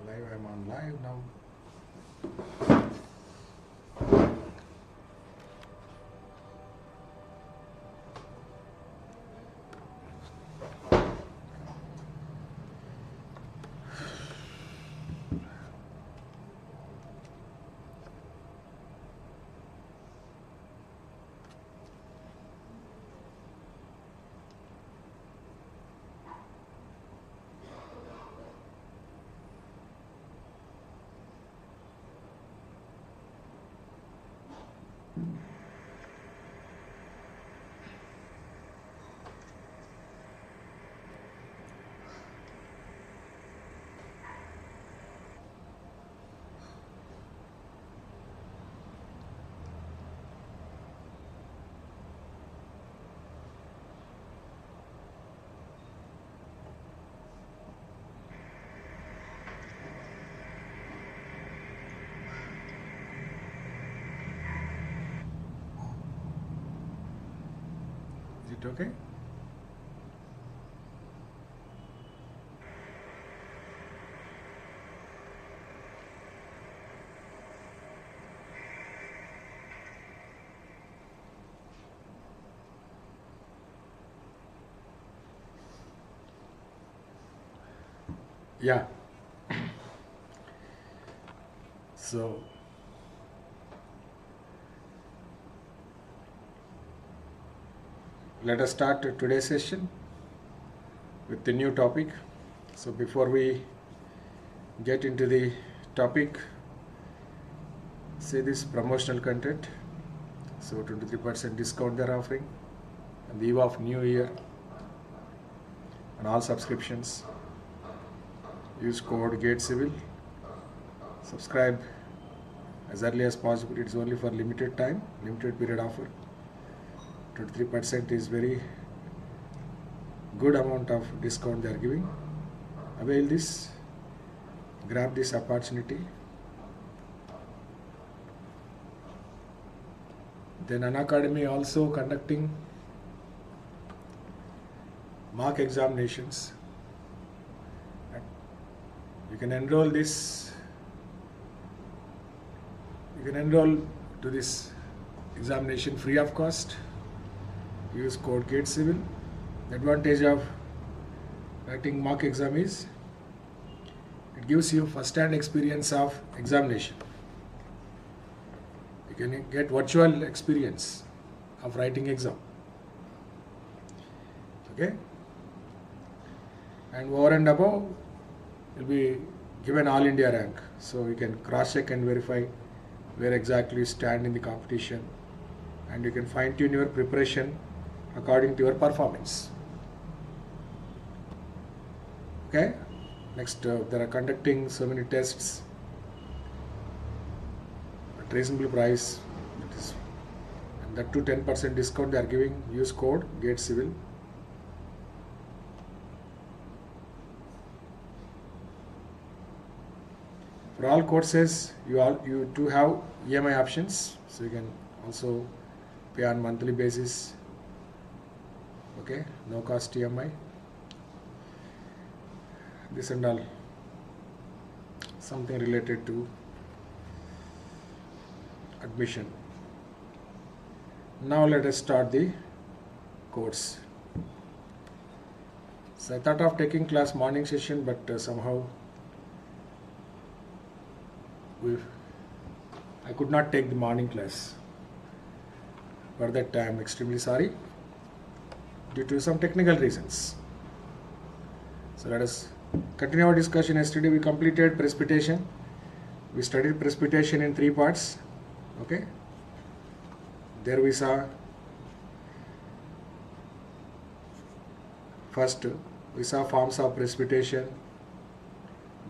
Live, I'm on live now. Is it okay? Yeah. So let us start today's session with the new topic. So before we get into the topic, say this promotional content. So 23% discount they're offering on the eve of New Year on all subscriptions. Use code GATE Civil. Subscribe as early as possible. It's only for limited time, limited period offer. 23% is very good amount of discount they are giving. Avail this, grab this opportunity. Then Unacademy also conducting mock examinations. You can enroll this. You can enroll to this examination free of cost. Use code GATE Civil. The advantage of writing mock exam is it gives you first-hand experience of examination. You can get virtual experience of writing exam. Okay? And over and above, you'll be given all India rank. So you can cross-check and verify where exactly you stand in the competition, and you can fine-tune your preparation according to your performance. Okay? Next, they are conducting so many tests at reasonable price. And that to 10% discount they are giving. Use code GATE Civil. For all courses, you do have EMI options, so you can also pay on monthly basis. Okay, no cost EMI. This and all, something related to admission. Now let us start the course. So I thought of taking class morning session, but somehow I could not take the morning class. For that I am extremely sorry due to some technical reasons. So let us continue our discussion. Yesterday we completed precipitation. We studied precipitation in 3 parts. Okay. There we saw first we saw forms of precipitation.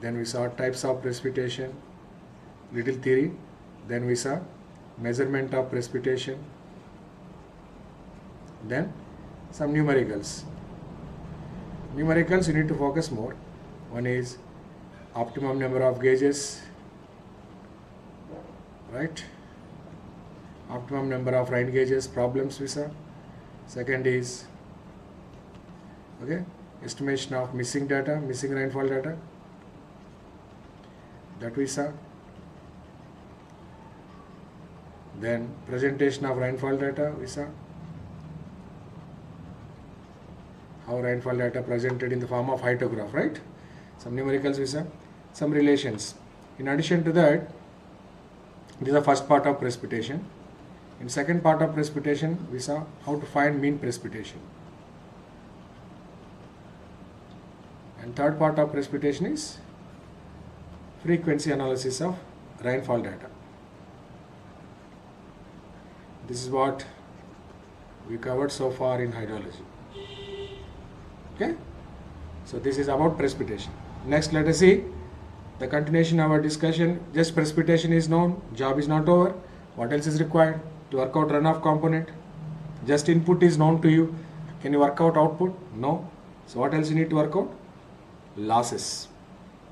Then we saw types of precipitation. Little theory. Then we saw measurement of precipitation. Then some numericals. Numericals you need to focus more. One is optimum number of gauges, right? Optimum number of rain gauges problems we saw. Second is estimation of missing data, missing rainfall data. that we saw. Then presentation of rainfall data we saw. How rainfall data presented in the form of hydrograph, right? Some numericals we saw, some relations. In addition to that, this is the first part of precipitation. In second part of precipitation, we saw how to find mean precipitation. And third part of precipitation is frequency analysis of rainfall data. This is what we covered so far in hydrology. Okay? So this is about precipitation. Next, let us see the continuation of our discussion. Just precipitation is known, job is not over. What else is required? To work out runoff component. Just input is known to you. Can you work out output? No. So what else you need to work out? Losses.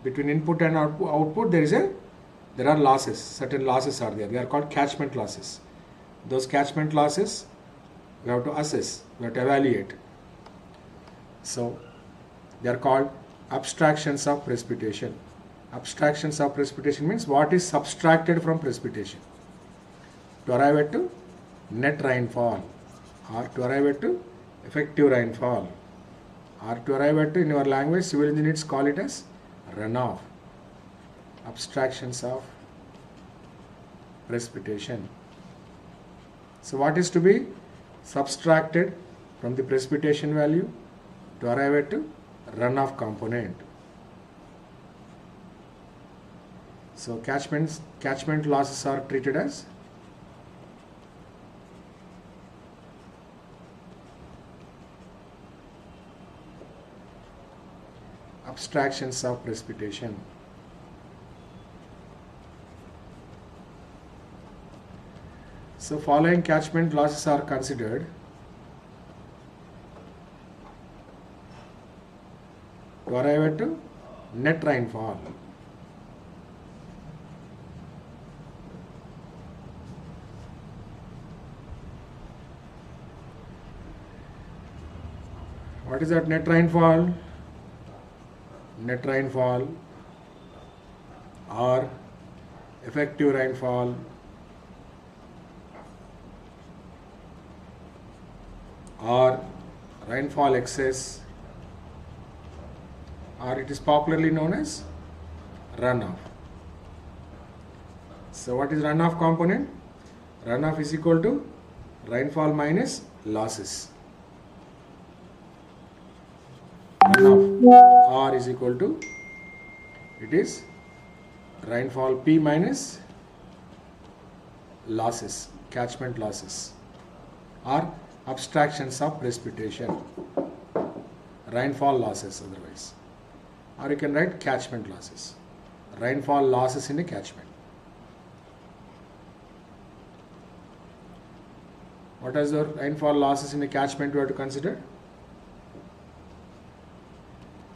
Between input and output there are losses. Certain losses are there. They are called catchment losses. Those catchment losses we have to assess, we have to evaluate. So they are called abstractions of precipitation. Abstractions of precipitation means what is subtracted from precipitation to arrive at to net rainfall, or to arrive at to effective rainfall, or to arrive at to, in your language, civil engineers call it as runoff. Abstractions of precipitation. So what is to be subtracted from the precipitation value to arrive at to runoff component? So catchment losses are treated as abstractions of precipitation. So following catchment losses are considered to arrive at to net rainfall. What is that net rainfall? Net rainfall or effective rainfall or rainfall excess, or it is popularly known as runoff. So what is runoff component? Runoff is equal to rainfall minus losses. Runoff R is equal to, it is rainfall P minus losses, catchment losses, or abstractions of precipitation, rainfall losses otherwise, or you can write catchment losses, rainfall losses in a catchment. What is the rainfall losses in a catchment we have to consider?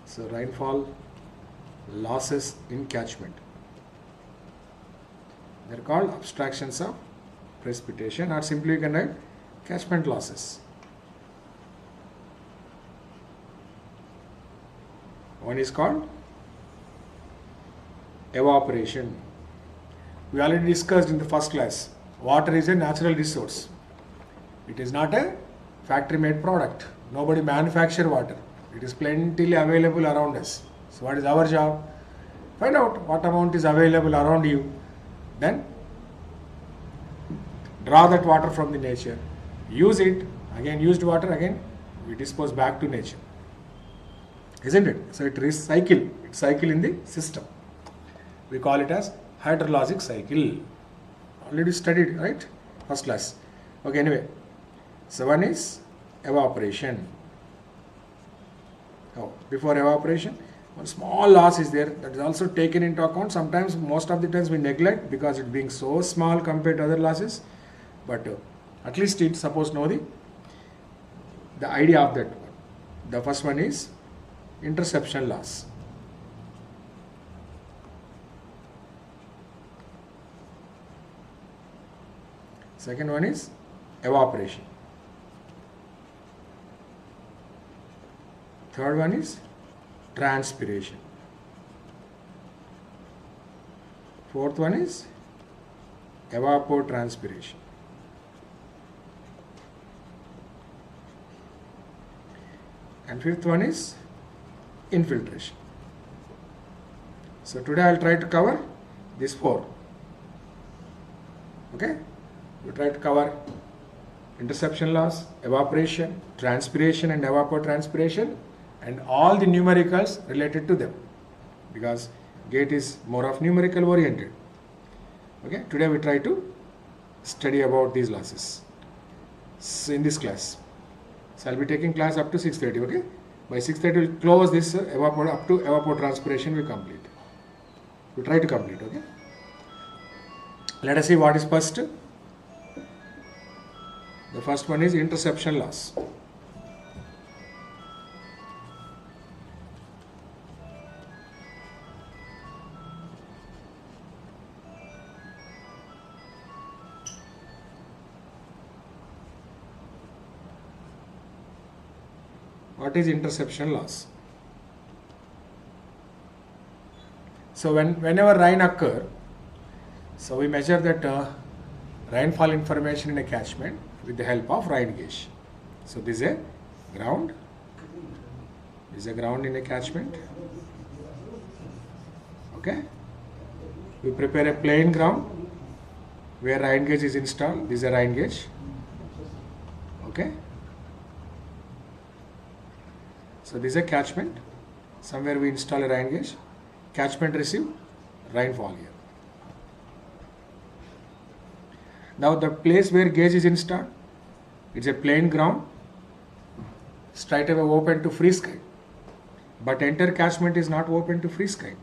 So rainfall losses in catchment, they are called abstractions of precipitation, or simply you can write catchment losses. One is called evaporation. We already discussed in the first class, water is a natural resource. It is not a factory made product. Nobody manufactures water. It is plentifully available around us. So what is our job? Find out what amount is available around you. Then draw that water from the nature. Use it. Again, used water, again we dispose back to nature. Isn't it? So it recycle. It cycle in the system. We call it as hydrologic cycle. Already studied, right? First class. Okay, anyway. So one is evaporation. Oh, before evaporation, one small loss is there, that is also taken into account. Sometimes, most of the times we neglect because it being so small compared to other losses, but at least it suppose know the idea of that one. The first one is interception loss. Second one is evaporation. Third one is transpiration. Fourth one is evapotranspiration. And fifth one is infiltration. So today I will try to cover these four. Okay? We try to cover interception loss, evaporation, transpiration and evapotranspiration, and all the numericals related to them, because GATE is more of numerical oriented. Okay? Today we try to study about these losses in this class. So I will be taking class up to 6:30. Okay? By 6:30 we will close this up to evapotranspiration we complete. We try to complete. Okay? Let us see what is first. The first one is interception loss. What is interception loss? So whenever rain occur, so we measure that rainfall information in a catchment with the help of rain gauge. So this is a ground. This is a ground in a catchment. Okay. We prepare a plain ground where rain gauge is installed. This is a rain gauge. Okay. So this is a catchment. Somewhere we install a rain gauge. Catchment receive rainfall here. Now the place where gauge is installed, it's a plain ground, straight away open to free sky. But entire catchment is not open to free sky.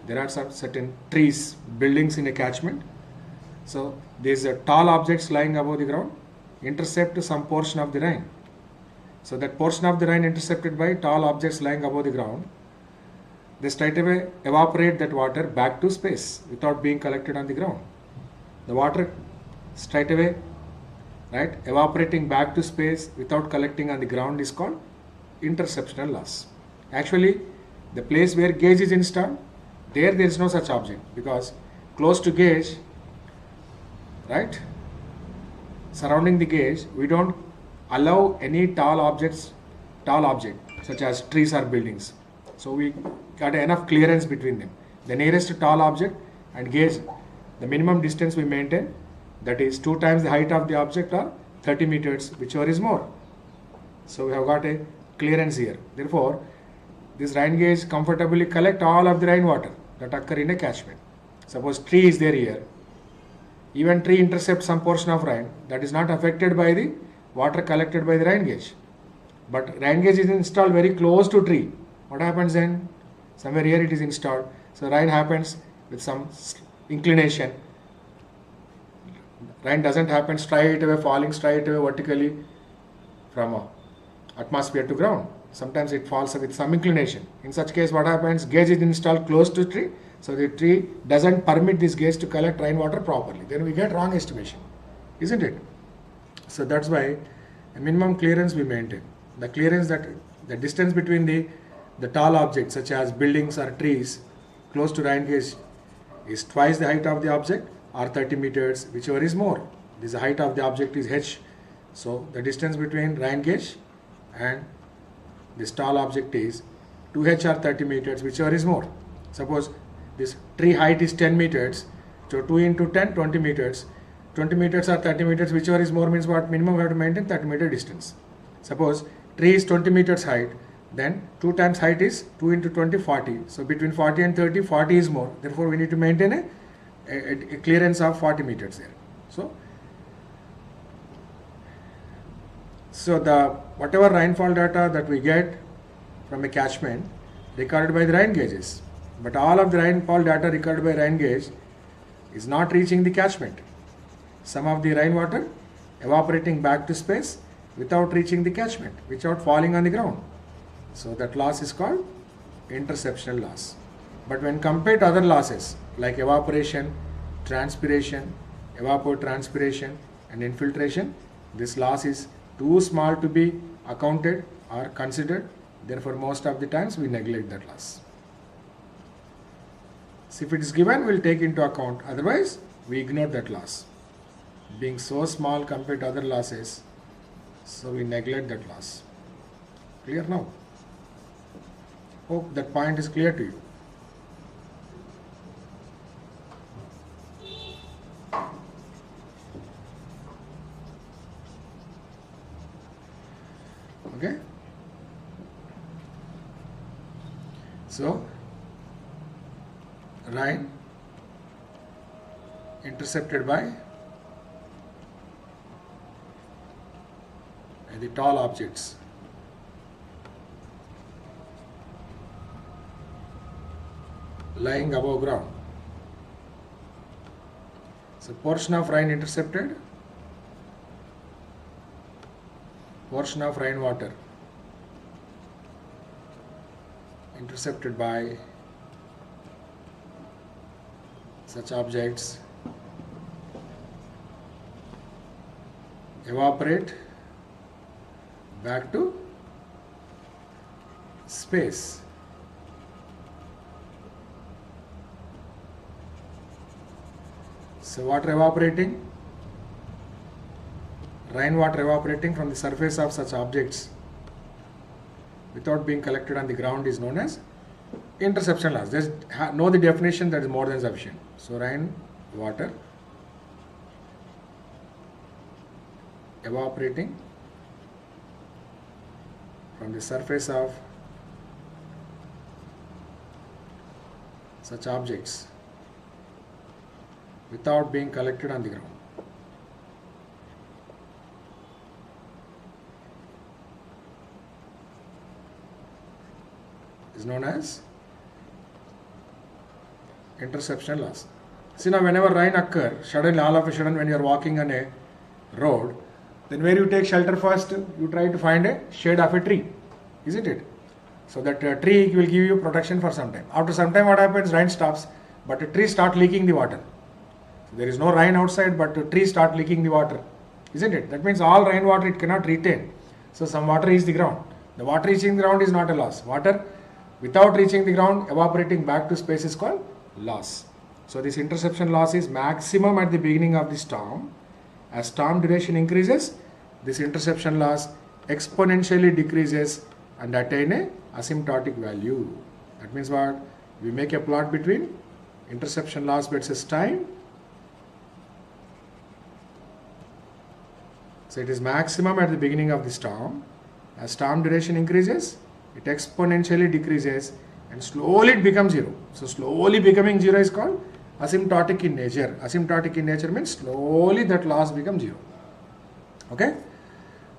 There are some certain trees, buildings in a catchment. So these tall objects lying above the ground intercept some portion of the rain. So that portion of the rain intercepted by tall objects lying above the ground, they straight away evaporate that water back to space without being collected on the ground. The water straight away, right, evaporating back to space without collecting on the ground is called interceptional loss. Actually, the place where gauge is installed, there is no such object, because close to gauge, right, surrounding the gauge, we don't allow any tall object such as trees or buildings. So we got enough clearance between them. The nearest tall object and gauge, the minimum distance we maintain, that is 2 times the height of the object or 30 meters, whichever is more. So we have got a clearance here. Therefore, this rain gauge comfortably collect all of the rainwater that occur in a catchment. Suppose tree is there here. Even tree intercepts some portion of rain, that is not affected by the water collected by the rain gauge. But rain gauge is installed very close to tree. What happens then? Somewhere here it is installed. So rain happens with some inclination. Rain doesn't happen straight away, falling straight away vertically from atmosphere to ground. Sometimes it falls with some inclination. In such case, what happens? Gauge is installed close to tree. So the tree doesn't permit this gauge to collect rainwater properly. Then we get wrong estimation. Isn't it? So that's why a minimum clearance we maintain. The clearance, that the distance between the tall objects such as buildings or trees close to rain gauge is twice the height of the object or 30 meters, whichever is more. This height of the object is h. So the distance between rain gauge and this tall object is 2h or 30 meters, whichever is more. Suppose this tree height is 10 meters, so 2 into 10, 20 meters. 20 meters or 30 meters, whichever is more, means what? Minimum we have to maintain 30 meter distance. Suppose tree is 20 meters height, then 2 times height is 2 into 20, 40. So between 40 and 30, 40 is more. Therefore, we need to maintain a clearance of 40 meters there. So the whatever rainfall data that we get from a catchment recorded by the rain gauges, but all of the rainfall data recorded by rain gauge is not reaching the catchment. Some of the rainwater evaporating back to space without reaching the catchment, without falling on the ground. So that loss is called interceptional loss. But when compared to other losses like evaporation, transpiration, evapotranspiration and infiltration, this loss is too small to be accounted or considered. Therefore, most of the times we neglect that loss. So if it is given, we'll take into account. Otherwise, we ignore that loss. Being so small compared to other losses, so we neglect that loss. Clear now? Hope that point is clear to you. Okay? So, rain intercepted by the tall objects. Lying above ground. So portion of rain intercepted, portion of rainwater intercepted by such objects evaporate back to space. So water evaporating, rainwater evaporating from the surface of such objects without being collected on the ground is known as interception loss. Just know the definition, that is more than sufficient. So rainwater evaporating from the surface of such objects without being collected on the ground is known as interception loss. See, now whenever rain occurs, suddenly, all of a sudden, when you are walking on a road, then where you take shelter first, you try to find a shade of a tree, isn't it? So that tree will give you protection for some time. After some time, what happens? Rain stops, but a tree starts leaking the water. So there is no rain outside, but a tree starts leaking the water, isn't it? That means all rainwater it cannot retain. So some water reaches the ground. The water reaching the ground is not a loss. Water without reaching the ground, evaporating back to space is called loss. So this interception loss is maximum at the beginning of the storm. As storm duration increases, this interception loss exponentially decreases and attain a asymptotic value. That means what? We make a plot between interception loss versus time. So it is maximum at the beginning of the storm. As storm duration increases, it exponentially decreases and slowly it becomes zero. So slowly becoming zero is called asymptotic in nature. Asymptotic in nature means slowly that loss becomes zero. Okay?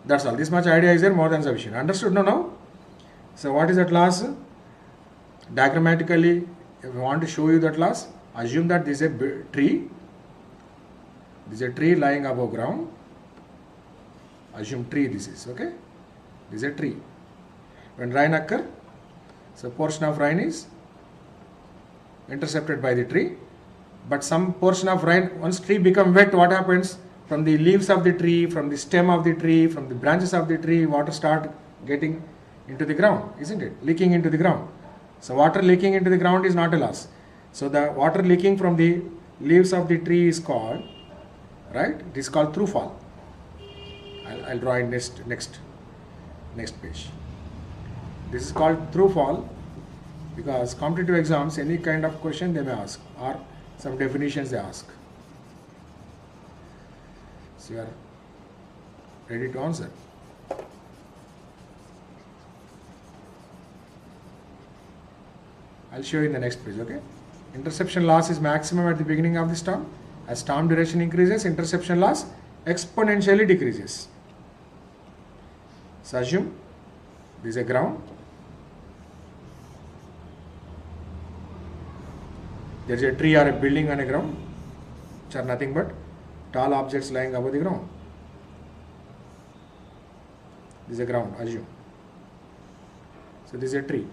That's all. This much idea is there, more than sufficient. Understood now? So what is that loss? Diagrammatically, if we want to show you that loss, assume that this is a tree. This is a tree lying above ground. Assume tree this is, okay? This is a tree. When rain occurs, so portion of rain is intercepted by the tree. But some portion of rain, once tree become wet, what happens? From the leaves of the tree, from the stem of the tree, from the branches of the tree, water start getting into the ground, isn't it? Leaking into the ground. So water leaking into the ground is not a loss. So the water leaking from the leaves of the tree is called, right? It is called through fall. I'll draw in next page. This is called through fall because competitive exams, any kind of question they may ask or some definitions they ask. So you are ready to answer. I'll show you in the next page, okay? Interception loss is maximum at the beginning of the storm. As storm duration increases, interception loss exponentially decreases. So assume this is a ground. There is a tree or a building on a ground, which are nothing but tall objects lying above the ground. This is a ground, assume. So this is a tree.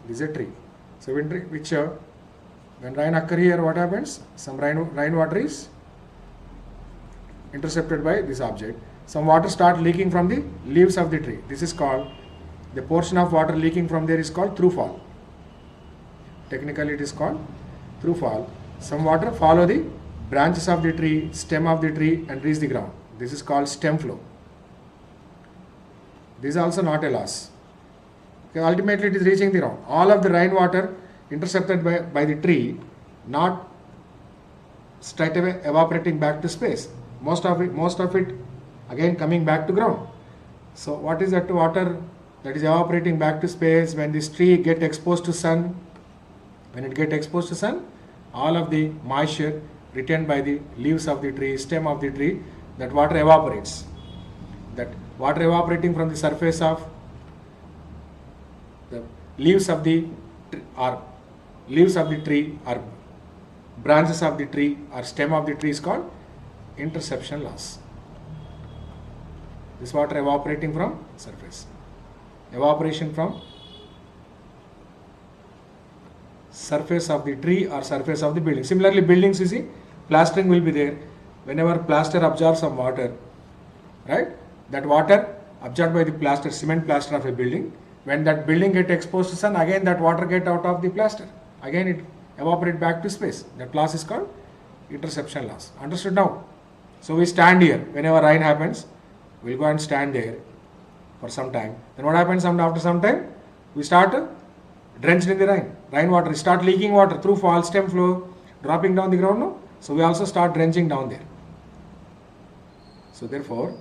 This is a tree. So when rain occurs here, what happens? Some rainwater is intercepted by this object. Some water start leaking from the leaves of the tree. This is called the portion of water leaking from there is called through fall. Technically it is called through fall. Some water follow the branches of the tree, stem of the tree and reach the ground. This is called stem flow. This is also not a loss. Okay, ultimately it is reaching the ground. All of the rainwater intercepted by the tree, not straight away evaporating back to space. Most of it again coming back to ground. So what is that water that is evaporating back to space when this tree get exposed to sun? When it get exposed to sun, all of the moisture retained by the leaves of the tree, stem of the tree, that water evaporates. That water evaporating from the surface of the leaves of the tree or branches of the tree or stem of the tree is called interception loss. This water evaporating from surface. Evaporation from surface of the tree or surface of the building. Similarly, buildings, you see, plastering will be there. Whenever plaster absorbs some water, right? That water absorbed by the plaster, cement plaster of a building. When that building get exposed to sun, again that water get out of the plaster. Again it evaporate back to space. That loss is called interception loss. Understood now? So we stand here. Whenever rain happens, we'll go and stand there for some time. Then what happens after some time? We start drenched in the rain. Rainwater start leaking water through fall, stem flow, dropping down the ground. No? So we also start drenching down there. So therefore,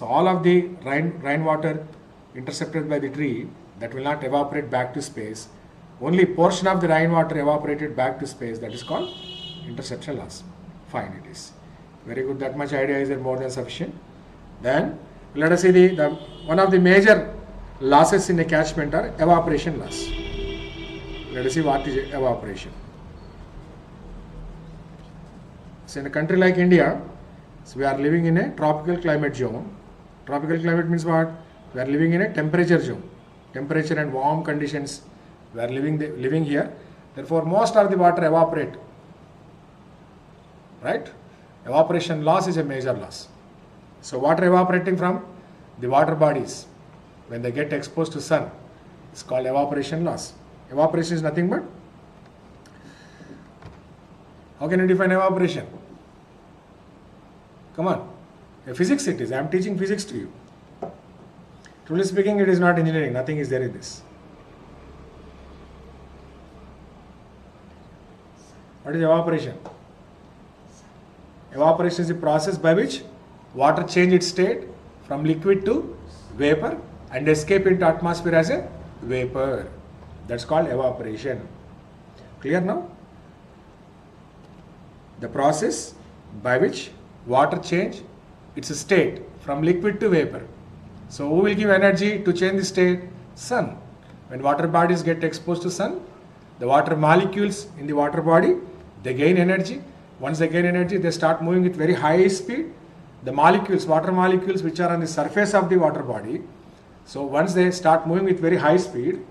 all of the rainwater intercepted by the tree, that will not evaporate back to space. Only portion of the rainwater evaporated back to space, that is called interception loss. Fine, it is. Very good, that much idea is there more than sufficient. Then let us see one of the major losses in a catchment are evaporation loss. Let us see what is evaporation. So in a country like India, so we are living in a tropical climate zone. Tropical climate means what? We are living in a temperature zone. Temperature and warm conditions, we are living here. Therefore, most of the water evaporate. Right? Evaporation loss is a major loss. So water evaporating from the water bodies, when they get exposed to sun, it's called evaporation loss. Evaporation is nothing but, how can you define evaporation? Come on. Physics it is. I am teaching physics to you. Truly speaking, it is not engineering. Nothing is there in this. What is evaporation? Evaporation is the process by which water change its state from liquid to vapor and escape into atmosphere as a vapor. That's called evaporation. Clear now? The process by which water change its state from liquid to vapor. So who will give energy to change the state? Sun. When water bodies get exposed to sun, the water molecules in the water body, they gain energy. Once they gain energy, they start moving with very high speed. The molecules, water molecules which are on the surface of the water body, so once they start moving with very high speed,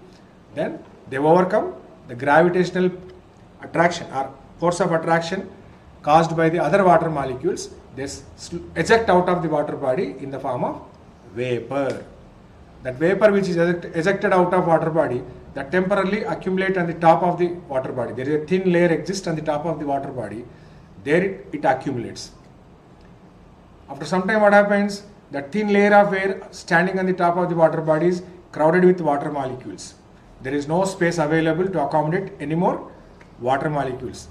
then they overcome the gravitational attraction or force of attraction caused by the other water molecules. They eject out of the water body in the form of vapor. That vapor which is ejected out of water body, that temporarily accumulate on the top of the water body. There is a thin layer exists on the top of the water body. There it accumulates. After some time what happens? That thin layer of air standing on the top of the water body is crowded with water molecules. There is no space available to accommodate any more water molecules.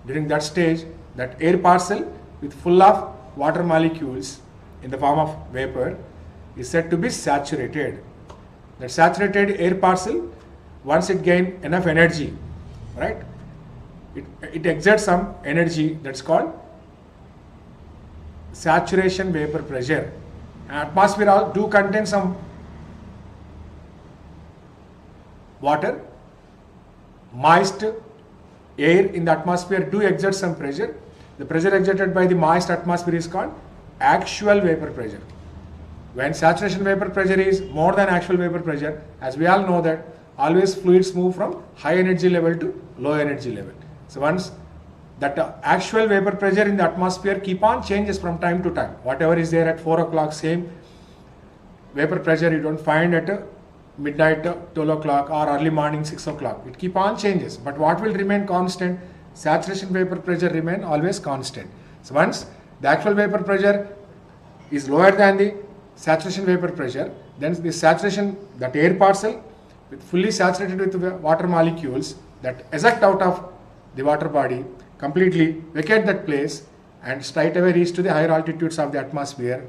During that stage, that air parcel with full of water molecules in the form of vapor is said to be saturated. That saturated air parcel, once it gains enough energy, right, it exerts some energy, that's called saturation vapor pressure. Atmosphere do contain some water, moist air in the atmosphere do exert some pressure. The pressure exerted by the moist atmosphere is called actual vapor pressure. When saturation vapor pressure is more than actual vapor pressure, as we all know that always fluids move from high energy level to low energy level. So once that actual vapor pressure in the atmosphere keep on changes from time to time. Whatever is there at 4 o'clock, same vapor pressure you don't find at midnight 12 o'clock or early morning 6 o'clock. It keep on changes. But what will remain constant? Saturation vapor pressure remain always constant. So once the actual vapor pressure is lower than the saturation vapor pressure, then the saturation, that air parcel with fully saturated with water molecules that eject out of the water body, completely vacate that place and straight away reach to the higher altitudes of the atmosphere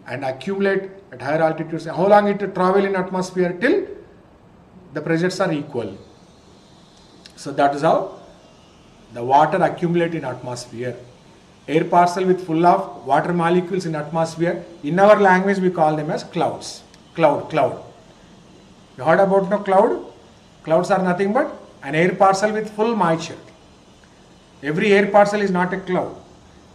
and accumulate at higher altitudes. How long it will travel in atmosphere? Till the pressures are equal. So that is how the water accumulate in atmosphere. Air parcel with full of water molecules in atmosphere, in our language we call them as clouds. Cloud. You heard about no cloud? Clouds are nothing but an air parcel with full moisture. Every air parcel is not a cloud.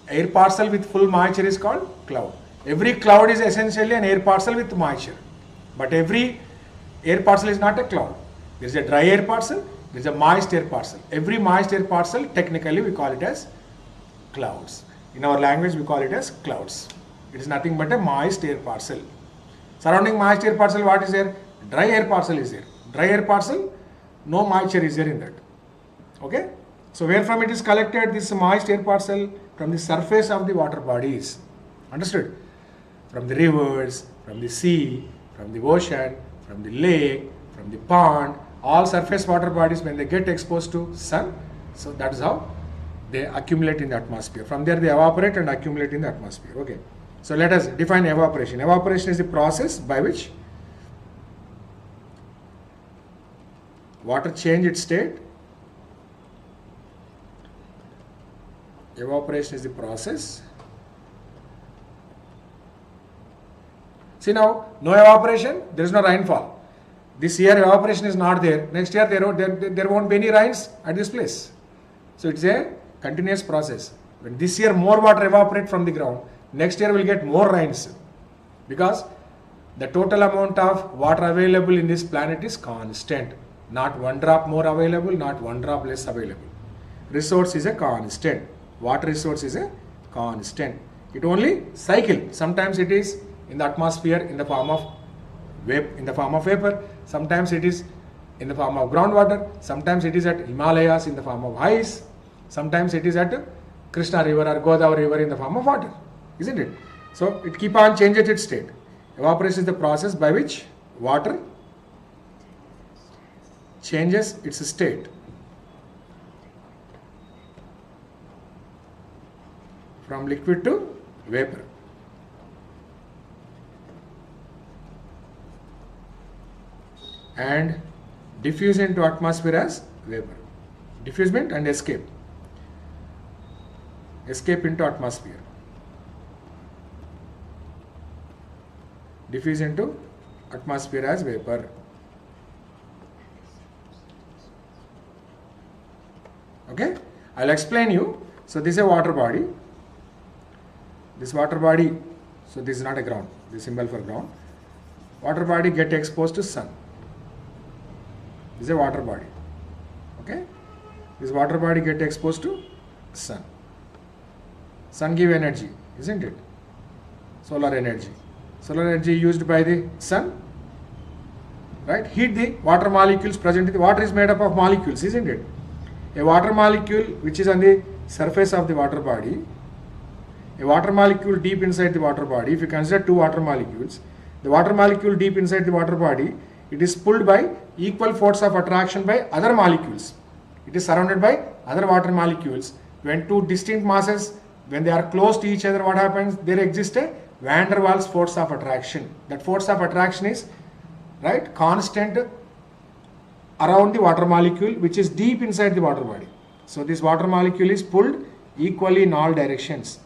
Air parcel with full moisture is called cloud. Every cloud is essentially an air parcel with moisture. But every air parcel is not a cloud. There is a dry air parcel, there is a moist air parcel. Every moist air parcel, technically we call it as clouds. In our language we call it as clouds. It is nothing but a moist air parcel. Surrounding moist air parcel, what is there? Dry air parcel is there. Dry air parcel, no moisture is there in that. Okay? So where from it is collected, this moist air parcel? From the surface of the water bodies. Understood? From the rivers, from the sea, from the ocean, from the lake, from the pond, all surface water bodies, when they get exposed to sun, so that is how they accumulate in the atmosphere. From there they evaporate and accumulate in the atmosphere. Okay. So let us define evaporation. Evaporation is the process by which water change its state. Evaporation is the process. See now, no evaporation, there is no rainfall. This year evaporation is not there. Next year there won't be any rains at this place. So it's a continuous process. When this year more water evaporate from the ground, next year we'll get more rains. Because the total amount of water available in this planet is constant. Not one drop more available, not one drop less available. Resource is a constant. Water resource is a constant. It only cycle. Sometimes it is in the atmosphere in the form of vapor. Sometimes it is in the form of groundwater. Sometimes it is at Himalayas in the form of ice. Sometimes it is at Krishna river or Godavari river in the form of water. Isn't it? So it keep on changing its state. Evaporation is the process by which water changes its state from liquid to vapor. And diffuse into atmosphere as vapor. Diffusement and escape. Escape into atmosphere. Diffuse into atmosphere as vapor. Okay? I'll explain you. So this is a water body. This water body, so this is not a ground, this symbol for ground. Water body get exposed to sun. This is a water body. Okay? This water body get exposed to sun. Sun give energy, isn't it? Solar energy. Solar energy used by the sun, right? Heat the water molecules present in the water is made up of molecules, isn't it? A water molecule which is on the surface of the water body, a water molecule deep inside the water body, if you consider two water molecules, the water molecule deep inside the water body, it is pulled by equal force of attraction by other molecules. It is surrounded by other water molecules. When two distinct masses, when they are close to each other, what happens? There exists a van der Waals force of attraction. That force of attraction is, right, constant around the water molecule which is deep inside the water body. So this water molecule is pulled equally in all directions.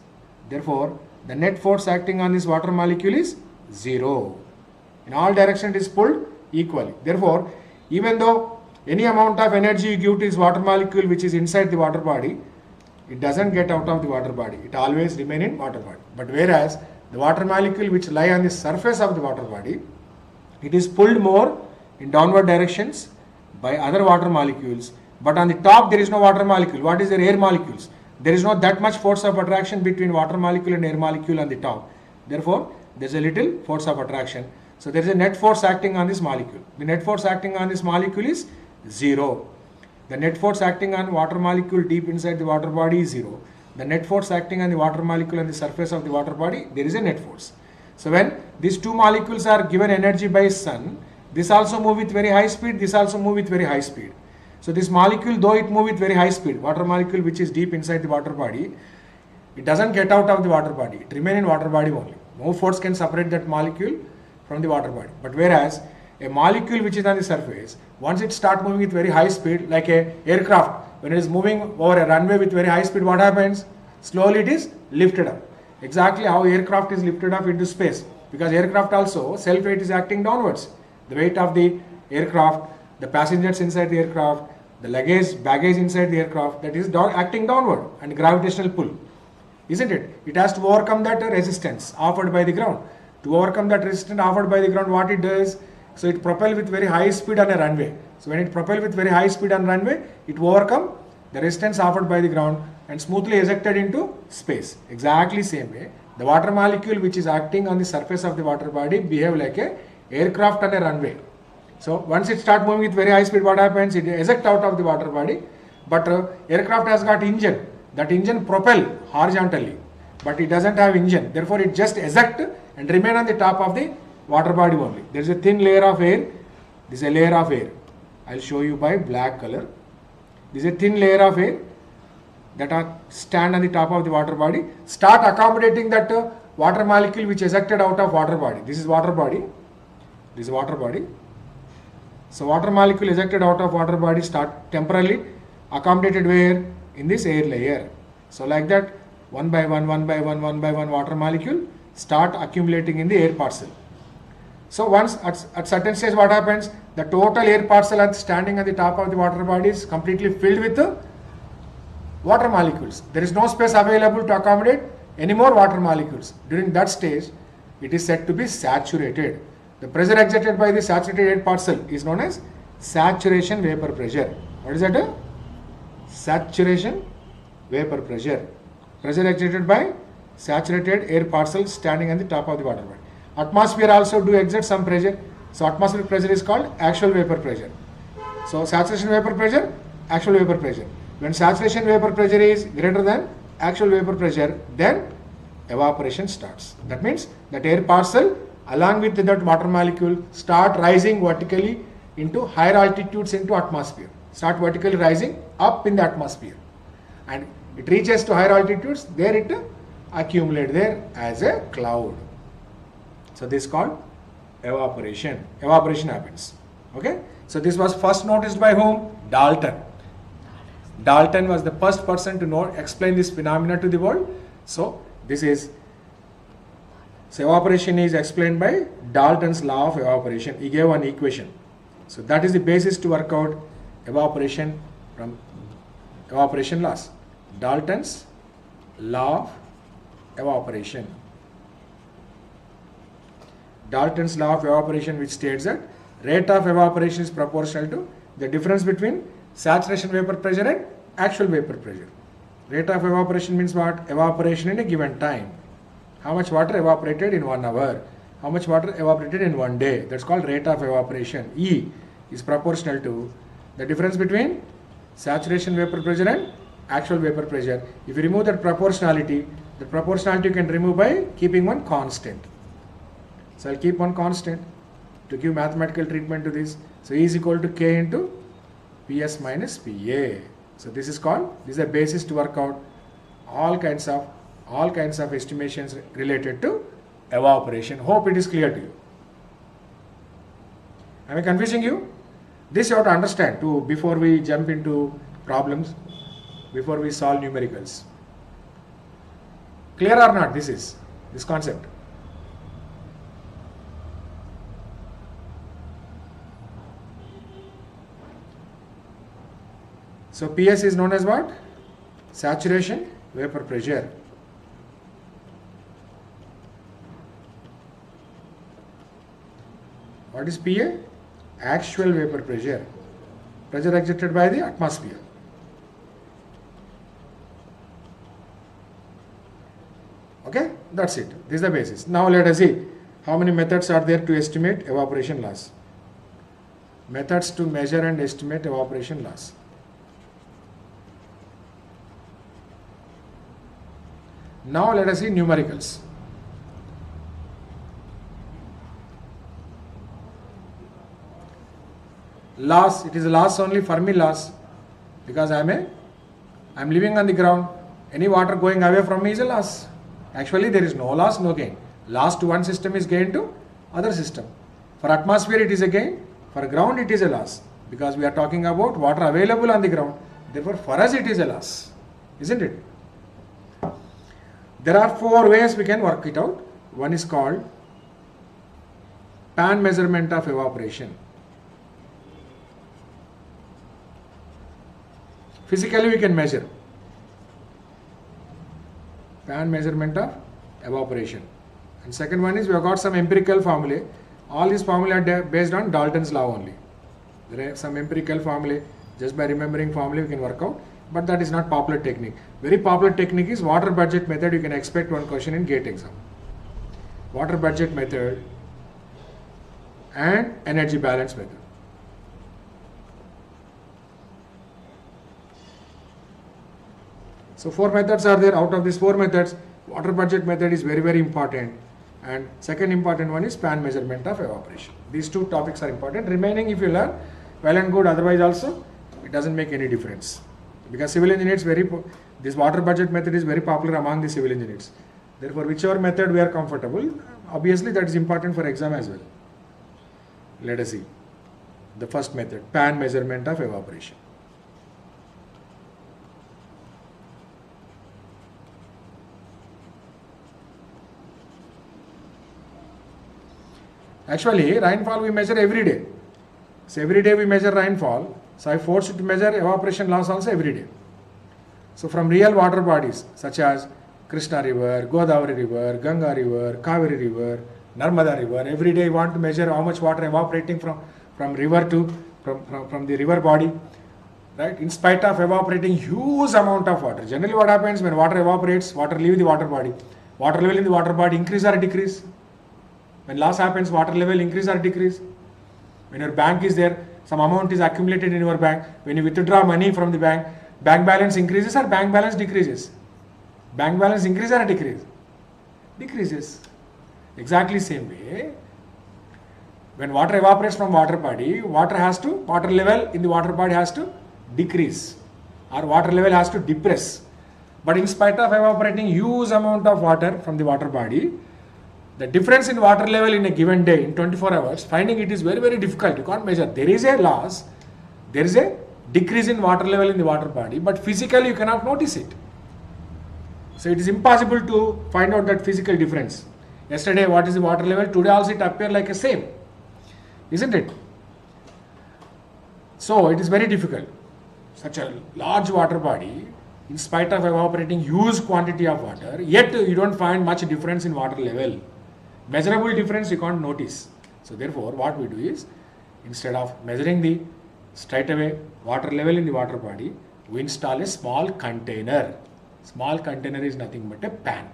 Therefore, the net force acting on this water molecule is 0. In all directions it is pulled equally. Therefore, even though any amount of energy you give to this water molecule which is inside the water body, it doesn't get out of the water body. It always remains in water body. But whereas the water molecule which lie on the surface of the water body, it is pulled more in downward directions by other water molecules. But on the top there is no water molecule. What is there? Air molecules. There is not that much force of attraction between water molecule and air molecule on the top. Therefore, there is a little force of attraction. So there is a net force acting on this molecule. The net force acting on this molecule is 0. The net force acting on water molecule deep inside the water body is 0. The net force acting on the water molecule on the surface of the water body, there is a net force. So when these two molecules are given energy by sun, this also move with very high speed, this also move with very high speed. So this molecule, though it move with very high speed, water molecule which is deep inside the water body, it doesn't get out of the water body, it remain in water body only. No force can separate that molecule from the water body. But whereas a molecule which is on the surface, once it start moving with very high speed, like a aircraft, when it is moving over a runway with very high speed, what happens? Slowly it is lifted up. Exactly how aircraft is lifted up into space. Because aircraft also, self-weight is acting downwards. The weight of the aircraft, the passengers inside the aircraft, the baggage inside the aircraft, that is acting downward, and gravitational pull. Isn't it? It has to overcome that resistance offered by the ground. To overcome that resistance offered by the ground, what it does? So it propels with very high speed on a runway. So when it propels with very high speed on runway, it overcome the resistance offered by the ground and smoothly ejected into space. Exactly same way, the water molecule which is acting on the surface of the water body behave like a aircraft on a runway. So once it start moving with very high speed, what happens? It eject out of the water body. But aircraft has got engine. That engine propel horizontally, but it doesn't have engine. Therefore, it just eject and remain on the top of the water body only. There is a thin layer of air. This is a layer of air. I will show you by black color. This is a thin layer of air that are stand on the top of the water body. Start accommodating that water molecule which ejected out of water body. This is water body. This is water body. So water molecule ejected out of water body start temporarily accommodated where? In this air layer. So like that, one by one water molecule start accumulating in the air parcel. So once at certain stage, what happens? The total air parcel standing at the top of the water body is completely filled with the water molecules. There is no space available to accommodate any more water molecules. During that stage, it is said to be saturated. The pressure exerted by the saturated air parcel is known as saturation vapor pressure. What is that? Saturation vapor pressure. Pressure exerted by saturated air parcel standing on the top of the water body. Atmosphere also do exert some pressure. So atmospheric pressure is called actual vapor pressure. So saturation vapor pressure, actual vapor pressure. When saturation vapor pressure is greater than actual vapor pressure, then evaporation starts. That means that air parcel along with that water molecule start rising vertically into higher altitudes into atmosphere. Start vertically rising up in the atmosphere. And it reaches to higher altitudes, there it accumulates there as a cloud. So this is called evaporation. Evaporation happens. Okay. So this was first noticed by whom? Dalton. Dalton was the first person to explain this phenomena to the world. So this is, so evaporation is explained by Dalton's law of evaporation. He gave one equation. So that is the basis to work out evaporation from evaporation laws. Dalton's law of evaporation. Dalton's law of evaporation, which states that rate of evaporation is proportional to the difference between saturation vapor pressure and actual vapor pressure. Rate of evaporation means what? Evaporation in a given time. How much water evaporated in 1 hour? How much water evaporated in 1 day? That's called rate of evaporation. E is proportional to the difference between saturation vapor pressure and actual vapor pressure. If you remove that proportionality you can remove by keeping one constant. So I'll keep one constant to give mathematical treatment to this. So E is equal to K into Ps minus Pa. So this is a basis to work out all kinds of estimations related to evaporation. Hope it is clear to you. Am I confusing you? This you have to understand too before we jump into problems, before we solve numericals. Clear or not this concept? So PS is known as what? Saturation vapor pressure. What is PA? Actual vapor pressure. Pressure exerted by the atmosphere. Okay, that's it. This is the basis. Now let us see. How many methods are there to estimate evaporation loss? Methods to measure and estimate evaporation loss. Now let us see numericals. Loss, it is a loss only, Fermi loss, because I am living on the ground. Any water going away from me is a loss. Actually there is no loss, no gain. Loss to one system is gain to other system. For atmosphere it is a gain, for ground it is a loss, because we are talking about water available on the ground. Therefore for us it is a loss, isn't it? There are 4 ways we can work it out. One is called pan measurement of evaporation. Physically we can measure. Pan measurement of evaporation. And second one is we have got some empirical formulae. All these formulae are based on Dalton's law only. There are some empirical formulae. Just by remembering formulae we can work out. But that is not popular technique. Very popular technique is water budget method. You can expect one question in GATE exam. Water budget method and energy balance method. So 4 methods are there. Out of these 4 methods, water budget method is very, very important. And second important one is pan measurement of evaporation. These 2 topics are important. Remaining if you learn, well and good. Otherwise also, it doesn't make any difference. Because civil engineers this water budget method is very popular among the civil engineers. Therefore, whichever method we are comfortable, obviously that is important for exam as well. Let us see. The first method, pan measurement of evaporation. Actually, rainfall we measure every day. So every day we measure rainfall. So I force you to measure evaporation loss also every day. So from real water bodies such as Krishna river, Godavari river, Ganga river, Kaveri river, Narmada river, every day you want to measure how much water evaporating from river to from the river body, right? In spite of evaporating huge amount of water. Generally what happens when water evaporates, water leaves the water body. Water level in the water body increase or decrease? When loss happens, water level increase or decrease? When your bank is there, some amount is accumulated in your bank. When you withdraw money from the bank, bank balance increases or bank balance decreases? Bank balance increase or decrease? Decreases. Exactly same way. When water evaporates from water body, water level in the water body has to decrease or water level has to depress. But in spite of evaporating huge amount of water from the water body, the difference in water level in a given day in 24 hours, finding it is very, very difficult. You can't measure. There is a loss, there is a decrease in water level in the water body, but physically you cannot notice it. So it is impossible to find out that physical difference. Yesterday what is the water level, today also it appears like a same. Isn't it? So it is very difficult. Such a large water body, in spite of evaporating huge quantity of water, yet you don't find much difference in water level. Measurable difference you can't notice. So therefore what we do is, instead of measuring the straight away water level in the water body, we install a small container. Small container is nothing but a pan.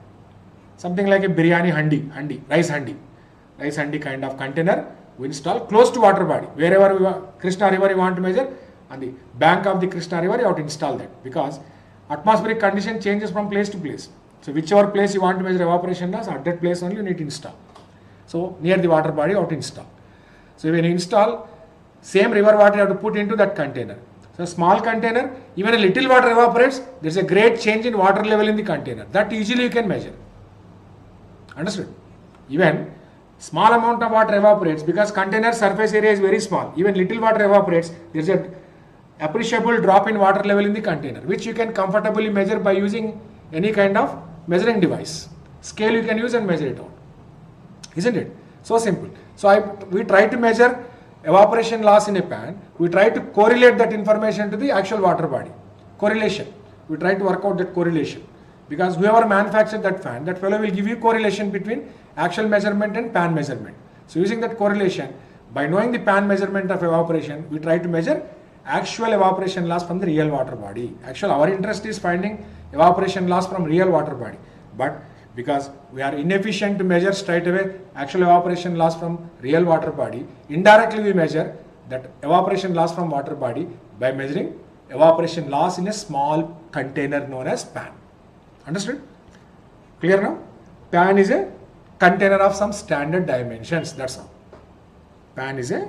Something like a biryani handi, rice handi kind of container we install close to water body. Wherever we want, Krishna river you want to measure, on the bank of the Krishna river you have to install that, because atmospheric condition changes from place to place. So whichever place you want to measure evaporation loss, at that place only you need to install. So near the water body you have to install. So when you install, same river water you have to put into that container. So small container, even a little water evaporates, there is a great change in water level in the container. That easily you can measure. Understood? Even small amount of water evaporates because container surface area is very small. Even little water evaporates, there is a appreciable drop in water level in the container, which you can comfortably measure by using any kind of measuring device. Scale you can use and measure it out. Isn't it? So simple. So we try to measure evaporation loss in a pan. We try to correlate that information to the actual water body. Correlation. We try to work out that correlation. Because whoever manufactured that fan, that fellow will give you correlation between actual measurement and pan measurement. So using that correlation, by knowing the pan measurement of evaporation, we try to measure actual evaporation loss from the real water body. Actually, our interest is finding evaporation loss from real water body. But because we are inefficient to measure straight away actual evaporation loss from real water body. Indirectly we measure that evaporation loss from water body by measuring evaporation loss in a small container known as pan. Understood? Clear now? Pan is a container of some standard dimensions, that's all. Pan is a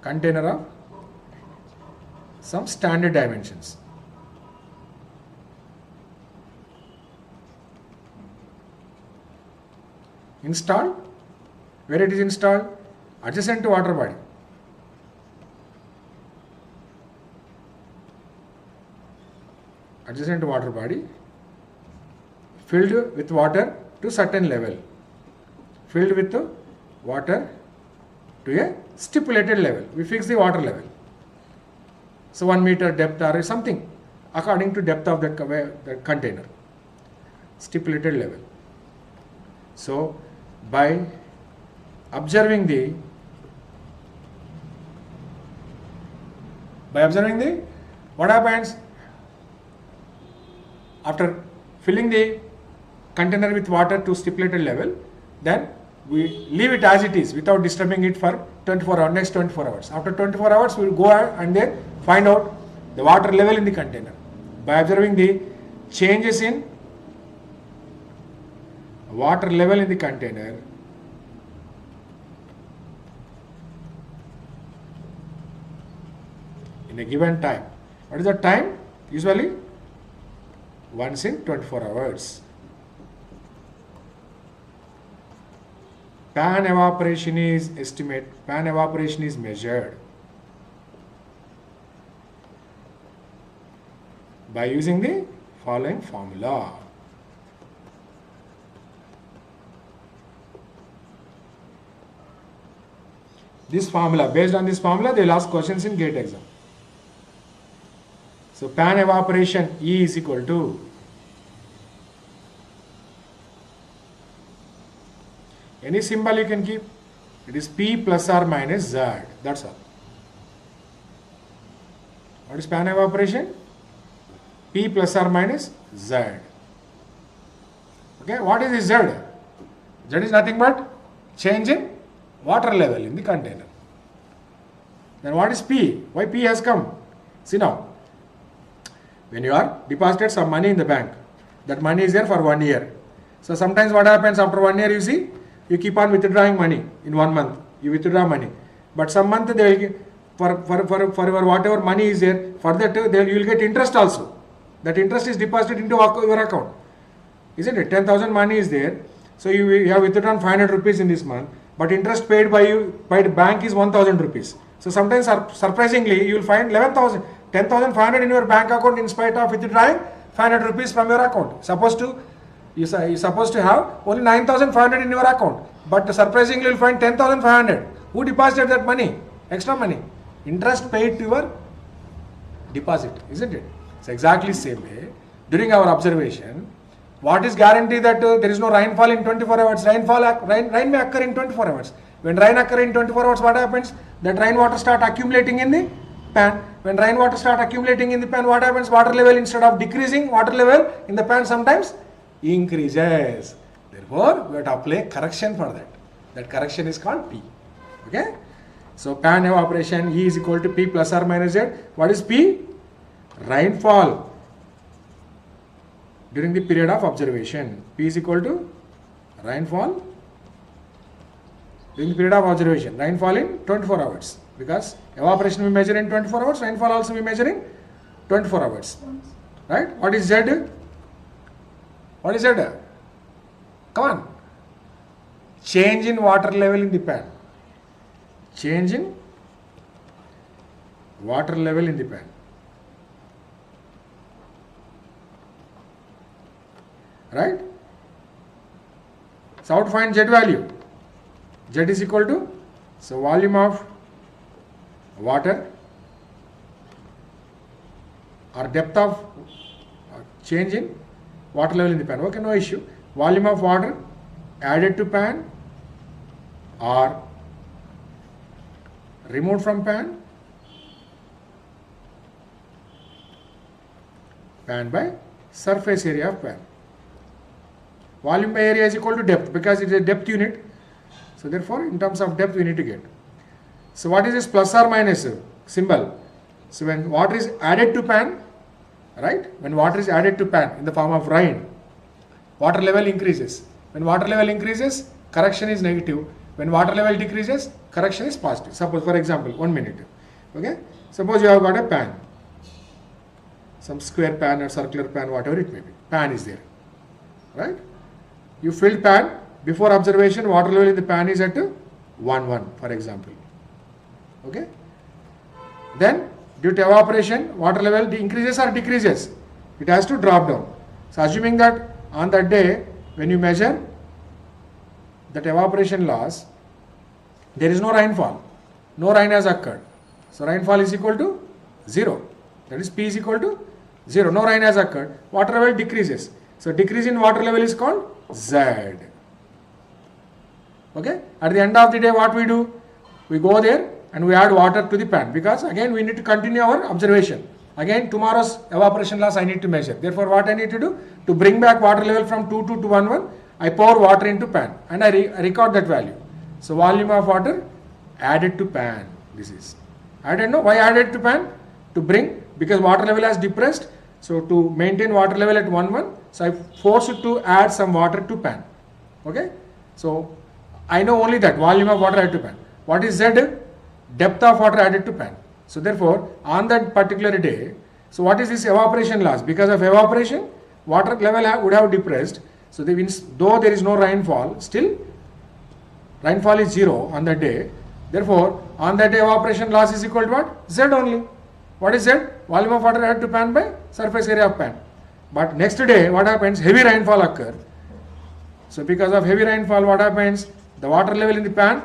container of some standard dimensions. Installed, where it is installed? Adjacent to water body. Adjacent to water body, filled with water to certain level, filled with water to a stipulated level. We fix the water level. So 1 meter depth or something according to depth of the container, stipulated level. So by observing the what happens after filling the container with water to stipulated level, then we leave it as it is without disturbing it for 24 hours, next 24 hours. After 24 hours, we will go and then find out the water level in the container by observing the changes in water level in the container in a given time. What is the time? Usually once in 24 hours. Pan evaporation is measured by using the following formula. This formula, based on this formula, they will ask questions in GATE exam. So pan evaporation E is equal to any symbol you can keep. It is P plus or minus Z. That's all. What is pan evaporation? P plus or minus Z. Okay, what is this Z? Z is nothing but change in water level in the container. Then what is P? Why P has come? See now, when you are deposited some money in the bank, that money is there for 1 year. So sometimes what happens after 1 year, you see, you keep on withdrawing money in 1 month. You withdraw money, but some month they will give, for your whatever money is there, for that you will get interest also. That interest is deposited into your account, isn't it? 10,000 money is there, so you have withdrawn 500 rupees in this month, but interest paid by you by the bank is 1,000 rupees. So sometimes surprisingly you will find 10,500 in your bank account in spite of withdrawing 500 rupees from your account. You're supposed to have only 9,500 in your account, but surprisingly you will find 10,500. Who deposited that money? Extra money. Interest paid to your deposit, isn't it? It's exactly same way. During our observation, what is guarantee that there is no rainfall in 24 hours? Rain may occur in 24 hours. When rain occurs in 24 hours, what happens? That rainwater start accumulating in the pan. When rainwater start accumulating in the pan, what happens? Water level, instead of decreasing, water level in the pan sometimes increases. Therefore, we have to apply correction for that. That correction is called P. Okay? So pan evaporation E is equal to P plus or minus Z. What is P? Rainfall during the period of observation. P is equal to rainfall during the period of observation. Rainfall in 24 hours. Because evaporation we measure in 24 hours, rainfall also we measure in 24 hours. Right? What is Z? What is Z? Come on. Change in water level in the pan. Change in water level in the pan. Right? So how to find Z value? Z is equal to, so volume of water or depth of change in water level in the pan. Okay, no issue. Volume of water added to pan or removed from pan pan by surface area of pan. Volume by area is equal to depth because it is a depth unit. So therefore, in terms of depth, we need to get. So what is this plus or minus symbol? So when water is added to pan, right? When water is added to pan in the form of rain, water level increases. When water level increases, correction is negative. When water level decreases, correction is positive. Suppose, for example, 1 minute. Okay? Suppose you have got a pan. Some square pan or circular pan, whatever it may be. Pan is there. Right? You filled pan. Before observation, water level in the pan is at 1, for example. Okay? Then, due to evaporation, water level increases or decreases. It has to drop down. So, assuming that on that day, when you measure that evaporation loss, there is no rainfall. No rain has occurred. So, rainfall is equal to 0. That is P is equal to 0. No rain has occurred. Water level decreases. So, decrease in water level is called Z. Okay? At the end of the day, what we do? We go there and we add water to the pan because again we need to continue our observation. Again, tomorrow's evaporation loss I need to measure. Therefore, what I need to do? To bring back water level from 22 to 11, I pour water into pan and I record that value. So, volume of water added to pan. This is added. No, why added to pan? To bring, because water level has depressed. So, to maintain water level at 11, so I force it to add some water to pan. Okay. So, I know only that volume of water added to pan. What is Z? Depth of water added to pan. So, therefore, on that particular day, so what is this evaporation loss? Because of evaporation, water level would have depressed. So, though there is no rainfall, still rainfall is 0 on that day. Therefore, on that day evaporation loss is equal to what? Z only. What is Z? Volume of water added to pan by surface area of pan. But next day, what happens? Heavy rainfall occurs. So, because of heavy rainfall, what happens? The water level in the pan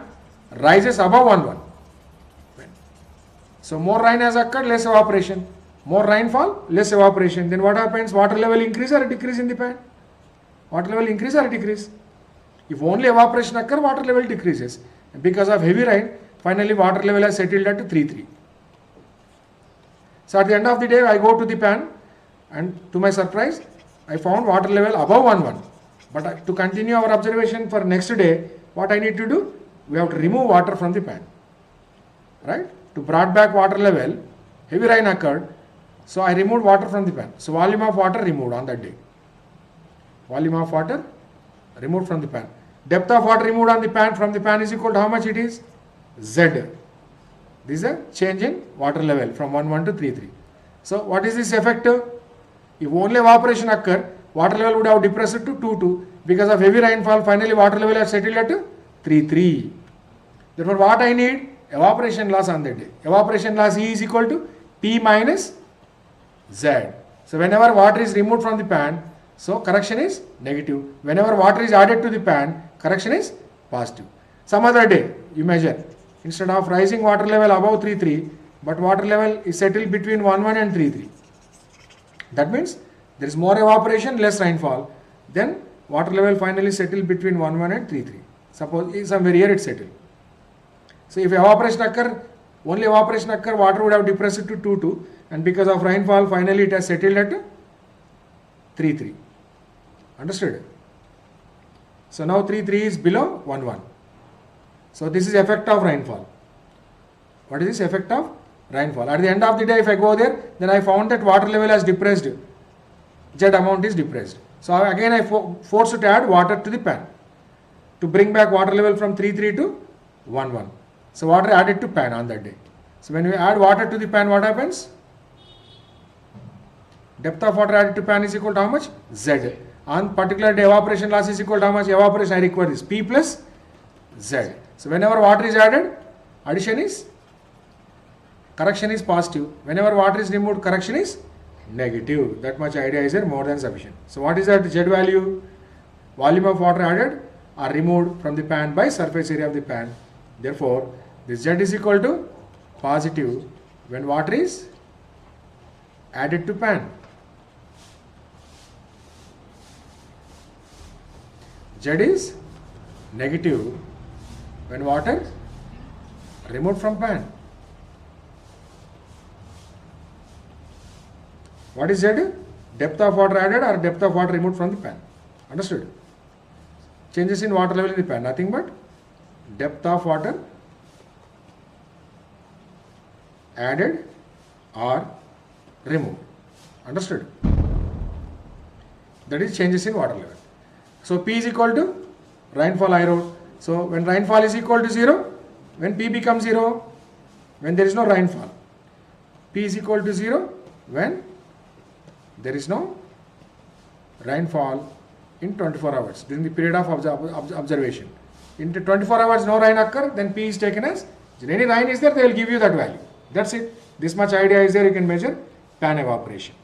rises above 11. So, more rain has occurred, less evaporation. More rainfall, less evaporation. Then what happens? Water level increase or decrease in the pan? Water level increase or decrease? If only evaporation occurs, water level decreases. And because of heavy rain, finally water level has settled at 3.3. So, at the end of the day, I go to the pan and to my surprise, I found water level above 11. But to continue our observation for next day, what I need to do? We have to remove water from the pan. Right? To brought back water level, heavy rain occurred. So, I removed water from the pan. So, volume of water removed on that day. Volume of water removed from the pan. Depth of water removed on the pan from the pan is equal to how much it is? Z. This is a change in water level from 11 to 3.3. So, what is this effect? If only evaporation occur, water level would have depressed to 2.2. Because of heavy rainfall, finally water level has settled at 3.3. Therefore, what I need? Evaporation loss on that day. Evaporation loss E is equal to P minus Z. So, whenever water is removed from the pan, so correction is negative. Whenever water is added to the pan, correction is positive. Some other day, you measure. Instead of rising water level above 3.3, but water level is settled between 1.1 and 3.3. That means there is more evaporation, less rainfall. Then water level finally settled between 1.1 and 3.3. Suppose somewhere here it settled. So, if evaporation occur, only evaporation occur, water would have depressed to 2.2, and because of rainfall, finally it has settled at 3.3. Understood? So, now 3.3 is below 1.1. So, this is effect of rainfall. What is this effect of rainfall? At the end of the day, if I go there, then I found that water level has depressed. Z amount is depressed. So, again I force it to add water to the pan to bring back water level from 3.3 to 1.1. So, water added to pan on that day. So, when we add water to the pan, what happens? Depth of water added to pan is equal to how much? Z. On particular day, evaporation loss is equal to how much? Evaporation I require this P plus Z. So, whenever water is added, correction is positive. Whenever water is removed, correction is negative. That much idea is there, more than sufficient. So, what is that Z value? Volume of water added or removed from the pan by surface area of the pan. Therefore, this Z is equal to positive when water is added to pan. Z is negative when water removed from pan. What is Z? Depth of water added or depth of water removed from the pan. Understood? Changes in water level in the pan, nothing but depth of water added or removed. Understood? That is changes in water level. So P is equal to rainfall I wrote. So when rainfall is equal to 0, when P becomes 0, when there is no rainfall. P is equal to 0 when there is no rainfall in 24 hours during the period of observation. In 24 hours no rain occur, then P is taken as, if any rain is there, they will give you that value. That's it. This much idea is there, you can measure pan evaporation.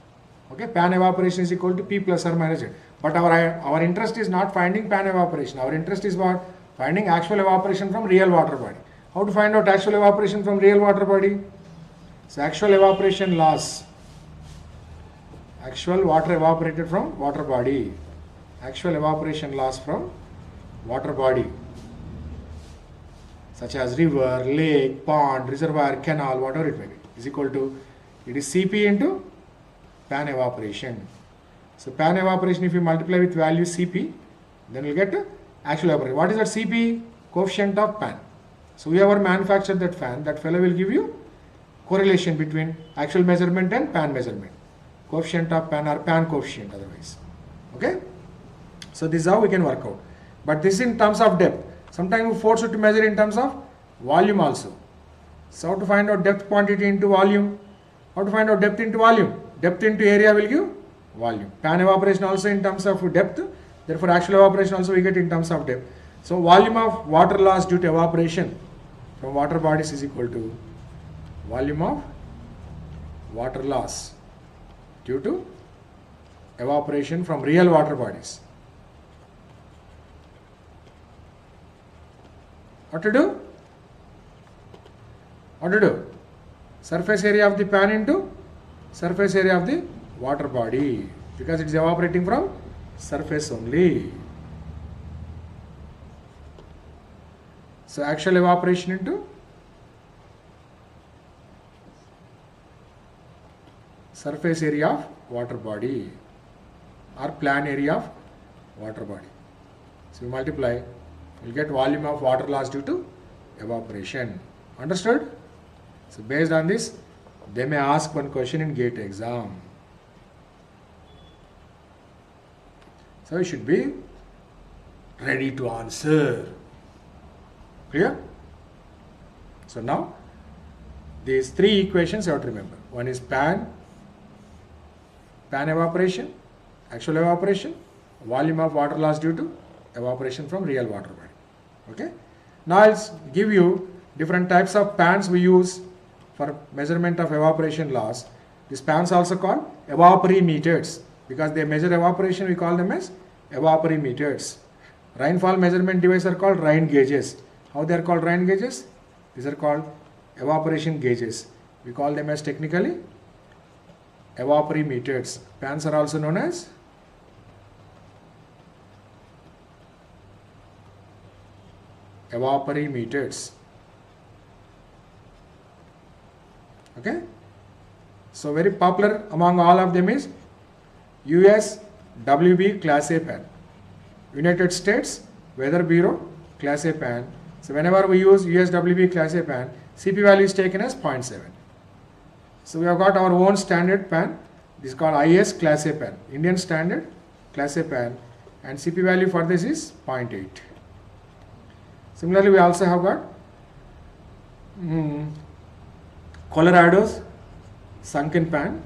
Okay, pan evaporation is equal to P plus or minus Z. But our interest is not finding pan evaporation. Our interest is about finding actual evaporation from real water body. How to find out actual evaporation from real water body? So actual evaporation loss. Actual water evaporated from water body. Actual evaporation loss from water body. Such as river, lake, pond, reservoir, canal, whatever it may be, is equal to, it is Cp into pan evaporation. So pan evaporation, if you multiply with value Cp, then you will get actual evaporation. What is that Cp? Coefficient of pan. So whoever manufactured that fan, that fellow will give you correlation between actual measurement and pan measurement. Coefficient of pan or pan coefficient otherwise. Okay? So this is how we can work out. But this is in terms of depth. Sometimes we force you to measure in terms of volume also. So how to find out depth quantity into volume? How to find out depth into volume? Depth into area will give volume. Pan evaporation also in terms of depth. Therefore actual evaporation also we get in terms of depth. So volume of water loss due to evaporation from water bodies is equal to volume of water loss due to evaporation from real water bodies. What to do? What to do? Surface area of the pan into surface area of the water body, because it is evaporating from surface only. So actual evaporation into surface area of water body or plan area of water body. So you multiply, you will get volume of water loss due to evaporation. Understood? So based on this, they may ask one question in GATE exam. So you should be ready to answer. Clear? So now, these three equations you have to remember. One is pan evaporation, actual evaporation, volume of water loss due to evaporation from real water body. Okay? Now I'll give you different types of pans we use for measurement of evaporation loss. These pans also called evaporimeters, because they measure evaporation, we call them as evaporimeters. Rainfall measurement devices are called rain gauges. How they are called rain gauges? These are called evaporation gauges. We call them as technically evaporimeters. Pans are also known as evaporimeters. Okay? So very popular among all of them is US WB Class A pan. United States Weather Bureau Class A pan. So whenever we use US WB Class A pan, CP value is taken as 0.7. So we have got our own standard pan. This is called IS Class A pan. Indian Standard Class A pan. And CP value for this is 0.8. Similarly, we also have got Colorado's sunken pan,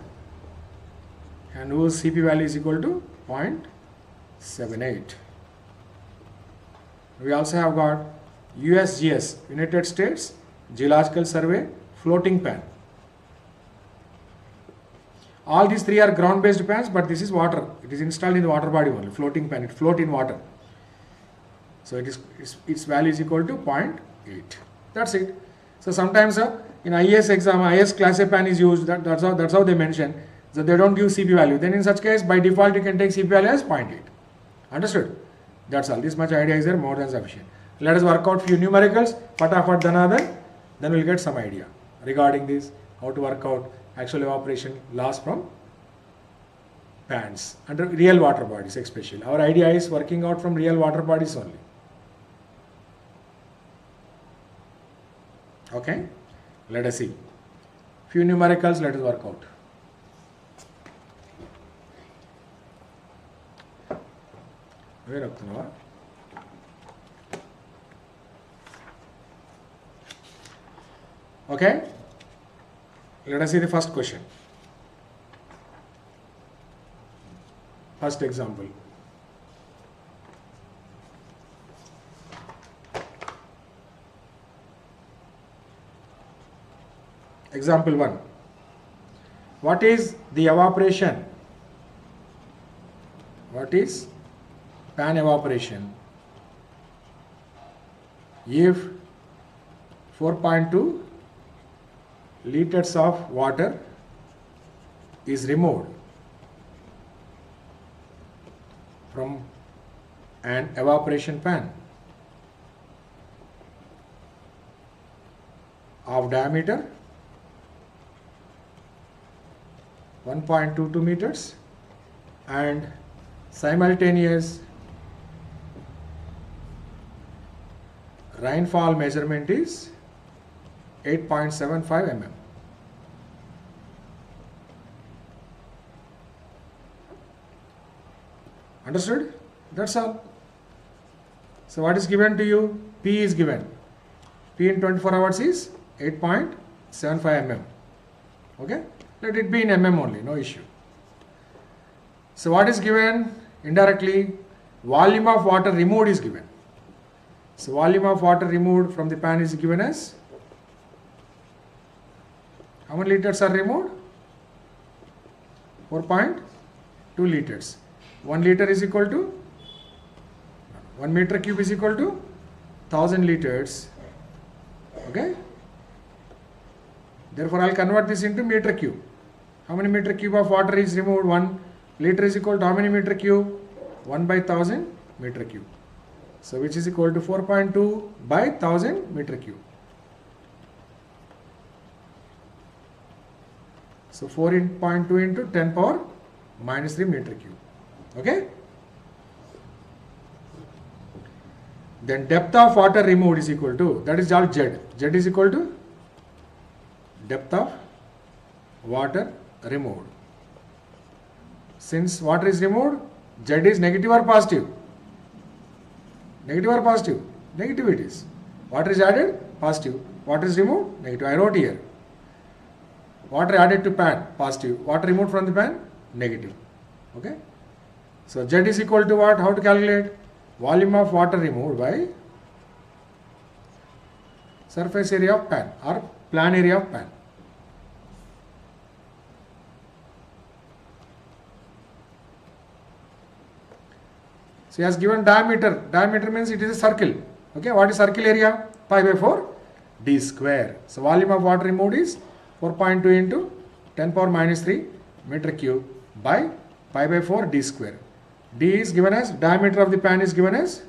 and whose CP value is equal to 0.78. We also have got USGS, United States Geological Survey floating pan. All these three are ground based pans, but this is water. It is installed in the water body only, floating pan. It floats in water. So its value is equal to 0.8. That's it. So sometimes in IS exam, IS Class A pan is used. That's how they mention. So they don't give CP value. Then in such case, by default, you can take CP value as 0.8. Understood? That's all. This much idea is there, more than sufficient. Let us work out few numericals. Fatafat danadan. Then we'll get some idea regarding this, how to work out actual evaporation loss from pans under real water bodies especially. Our idea is working out from real water bodies only. Okay, let us see. Few numericals, let us work out. Where up to now? Okay, let us see the first question. First example. Example 1. What is the evaporation? What is pan evaporation if 4.2 liters of water is removed from an evaporation pan of diameter 1.22 meters and simultaneous rainfall measurement is 8.75 mm. Understood? That's all. So what is given to you? P is given. P in 24 hours is 8.75 mm. Okay? Let it be in mm only, no issue. So what is given? Indirectly, volume of water removed is given. So volume of water removed from the pan is given as, how many liters are removed? 4.2 liters. 1 liter is equal to, 1 meter cube is equal to 1000 liters. Okay? Therefore, I will convert this into meter cube. How many meter cube of water is removed? 1 liter is equal to how many meter cube? 1 by 1000 meter cube. So, which is equal to 4.2 by 1000 meter cube. So, 4.2 into 10 power minus 3 meter cube. Okay? Then depth of water removed is equal to, that is called Z. Z is equal to depth of water removed. Since water is removed, Z is negative or positive? Negative or positive? Negative it is. Water is added? Positive. Water is removed? Negative. I wrote here. Water added to pan? Positive. Water removed from the pan? Negative. Okay? So Z is equal to what? How to calculate? Volume of water removed by surface area of pan or plan area of pan. So he has given diameter. Diameter means it is a circle. Okay, what is circle area? Pi by 4 d square. So volume of water removed is 4.2 into 10 power minus 3 meter cube by pi by 4 d square. D is given as, diameter of the pan is given as,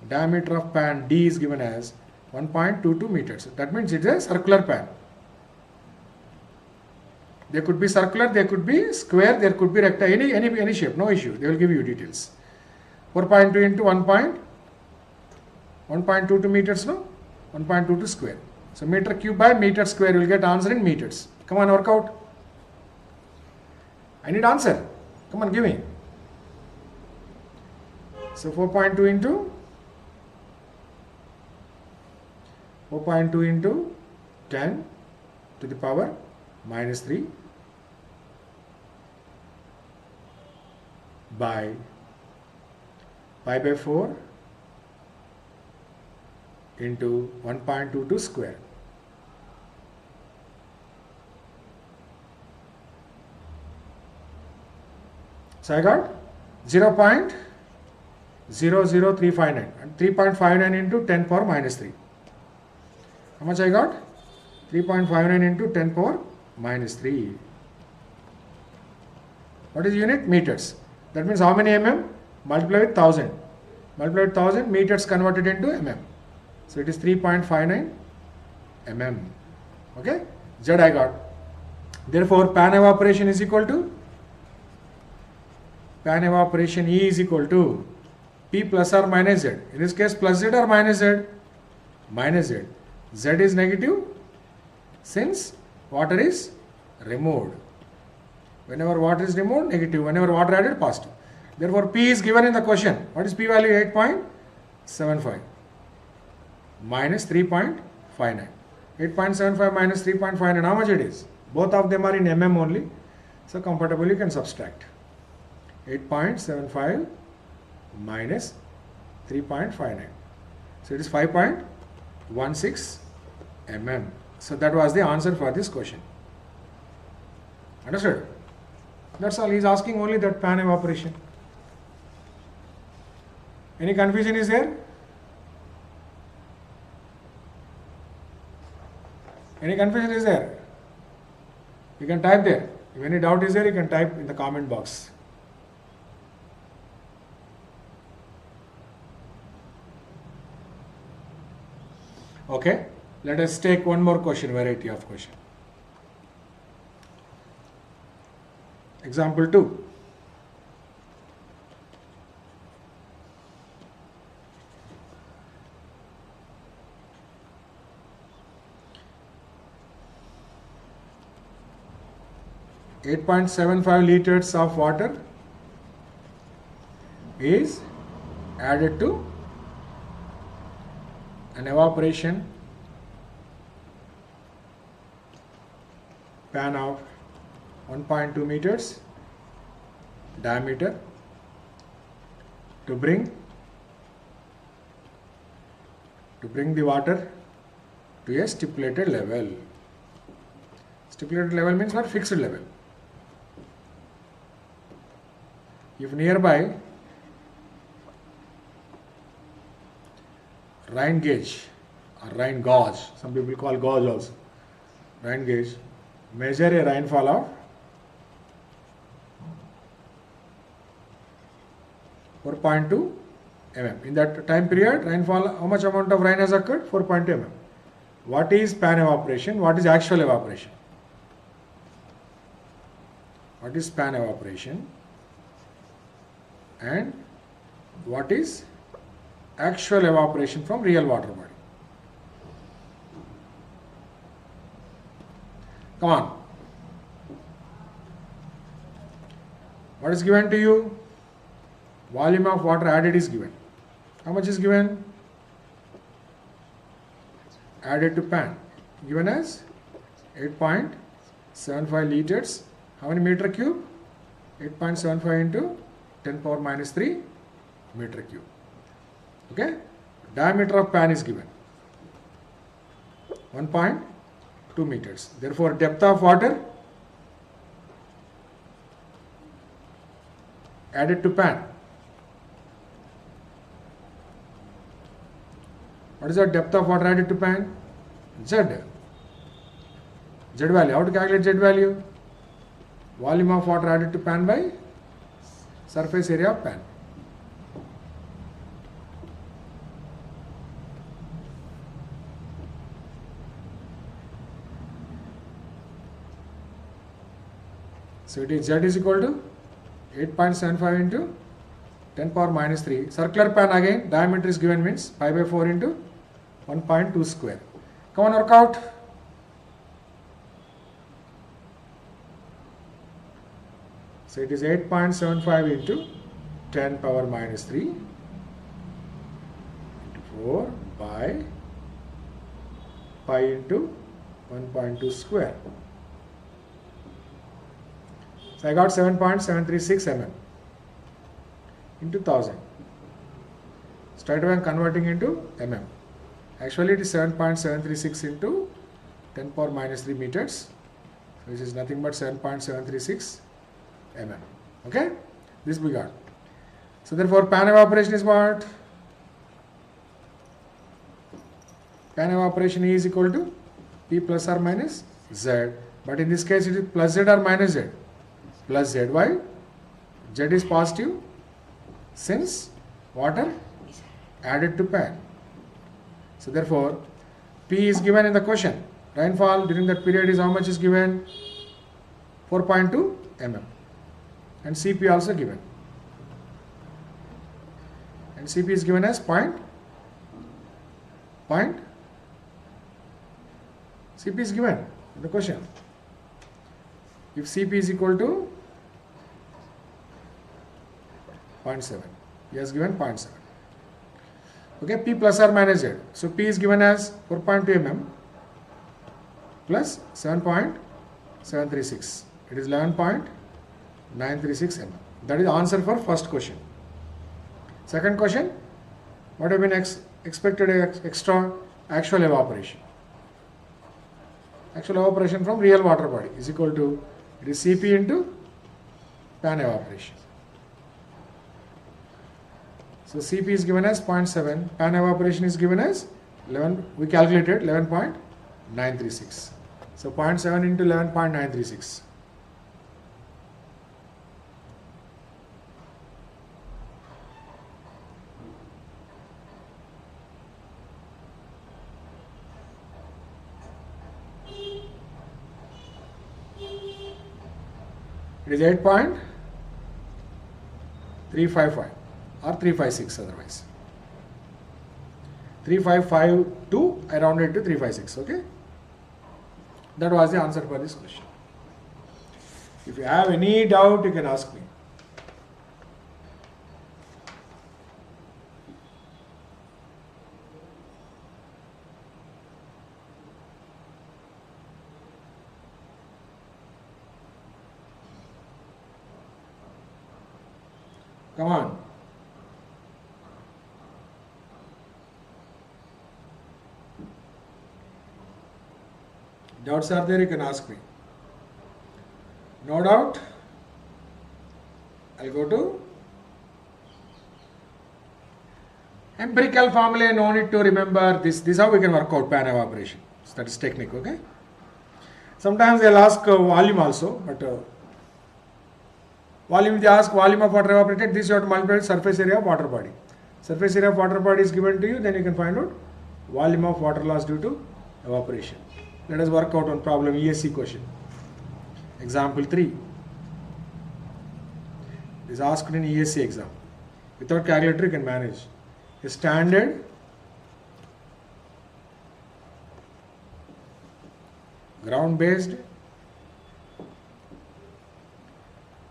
diameter of pan D is given as 1.22 meters. That means it is a circular pan. They could be circular, they could be square, there could be rectangle, any shape, no issue. They will give you details. 4.2 into 1.22 meters, no? 1.22 square. So meter cube by meter square, you will get answer in meters. Come on, work out. I need answer. Come on, give me. So 4.2 into 10 to the power minus 3 by pi by 4 into 1.22 square. So I got 0.00359 and 3.59 into 10 power minus 3. How much I got? 3.59 into 10 power minus 3. What is unit? Meters. That means how many mm? Multiply with 1000. Multiply with 1000, meters converted into mm. So it is 3.59 mm. Okay? Z I got. Therefore, pan evaporation is equal to pan evaporation E is equal to P plus or minus Z. In this case, plus Z or minus Z? Minus Z. Z is negative since water is removed. Whenever water is removed, negative. Whenever water added, positive. Therefore, P is given in the question. What is P value? 8.75 minus 3.59. 8.75 minus 3.59. How much it is? Both of them are in mm only. So, comfortably you can subtract. 8.75 minus 3.59. So, it is 5.16 mm. So, that was the answer for this question. Understood? That's all. He is asking only that pan evaporation. Any confusion is there? Any confusion is there? You can type there. If any doubt is there, you can type in the comment box. Okay, let us take one more question, variety of question. Example 2. .75 liters of water is added to an evaporation pan of 1.2 meters diameter to bring the water to a stipulated level. Stipulated level means what? Fixed level. If nearby rain gauge or rain gauge, some people call gauge also, rain gauge, measure a rainfall of 4.2 mm. In that time period, rainfall, how much amount of rain has occurred? 4.2 mm. What is pan evaporation? What is actual evaporation? What is pan evaporation? And what is actual evaporation from real water body? Come on. What is given to you? Volume of water added is given. How much is given? Added to pan. Given as 8.75 liters. How many meter cube? 8.75 into 10 power minus 3 meter cube. Okay? Diameter of pan is given 1.2 meters. Therefore, depth of water added to pan. What is the depth of water added to pan? Z. Z value. How to calculate Z value? Volume of water added to pan by surface area of pan. So it is Z is equal to 8.75 into 10 power minus 3. Circular pan again, diameter is given means pi by 4 into 1.2 square. Come on, work out. So it is 8.75 into 10 power minus 3 into 4 by pi into 1.2 square. So I got 7.736 mm into 1000. Straight away I am converting into mm. Actually it is 7.736 into 10 power minus 3 meters, which is nothing but 7.736 mm. Okay, this we got. So therefore pan evaporation is what? Pan evaporation is equal to P plus or minus Z, but in this case it is plus Z or minus Z? Plus Z. Why? Z is positive since water added to pan. So therefore P is given in the question. Rainfall during that period is how much is given? 4.2 mm. And Cp also given. and Cp is given as point. Cp is given in the question. If Cp is equal to 0.7, he has given 0.7. Okay, P plus or minus Z. So P is given as 4.2 mm plus 7.736. It is 11.936 mm. That is the answer for first question. Second question, what have been expected extra actual evaporation? Actual evaporation from real water body is equal to, it is Cp into pan evaporation. So Cp is given as 0.7, pan evaporation is given as 11, we calculated 11.936. So 0.7 into 11.936. It is 8.355 or 356 otherwise. 3552, I rounded to 356, okay? That was the answer for this question. If you have any doubt, you can ask me. Come on. Doubts are there, you can ask me. No doubt? I'll go to empirical formula, no need to remember this. This is how we can work out pan evaporation. So that is technique, okay? Sometimes they'll ask volume also, but volume, if they ask volume of water evaporated, this you have to multiply with surface area of water body. Surface area of water body is given to you, then you can find out volume of water loss due to evaporation. Let us work out one problem, ESE question. Example 3. It is asked in ESE exam. Without calculator you can manage. A standard ground based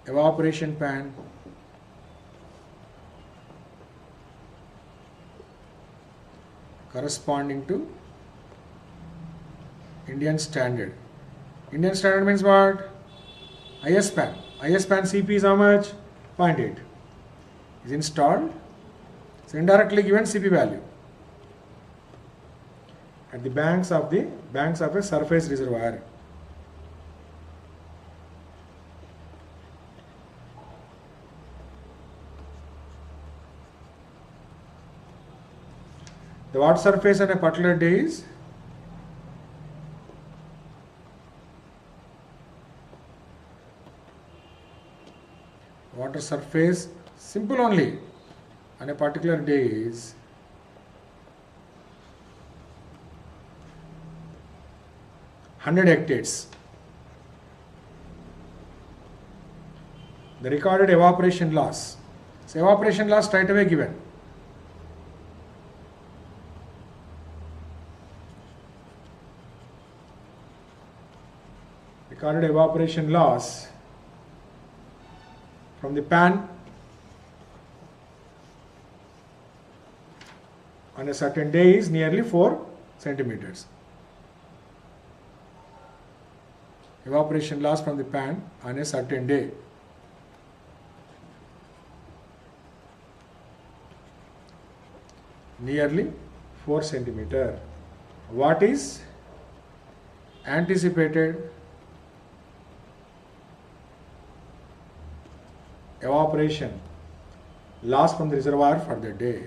evaporation pan corresponding to Indian standard. Indian standard means what? IS pan. IS pan Cp is how much? 0.8. Is installed. So indirectly given Cp value at the banks of a surface reservoir. The water surface on a particular day is water surface, simple only, on a particular day is 100 hectares. The recorded evaporation loss. So evaporation loss straight away given. Recorded evaporation loss from the pan on a certain day is nearly 4 centimeters. Evaporation loss from the pan on a certain day. Nearly 4 centimeter. What is anticipated evaporation loss from the reservoir for the day?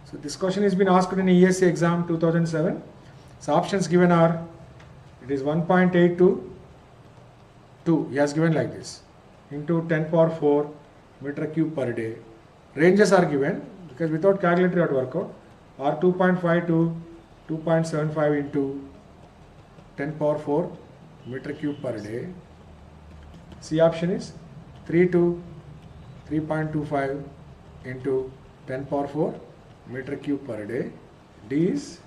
So this question has been asked in ESE exam 2007. So options given are, it is 1.8 to 2, he has given like this, into 10 power 4 meter cube per day. Ranges are given because without calculator you have to work out, or 2.5 to 2.75 into 10 power 4 meter cube per day. C option is 3 to 3.25 into 10 power 4 meter cube per day. D is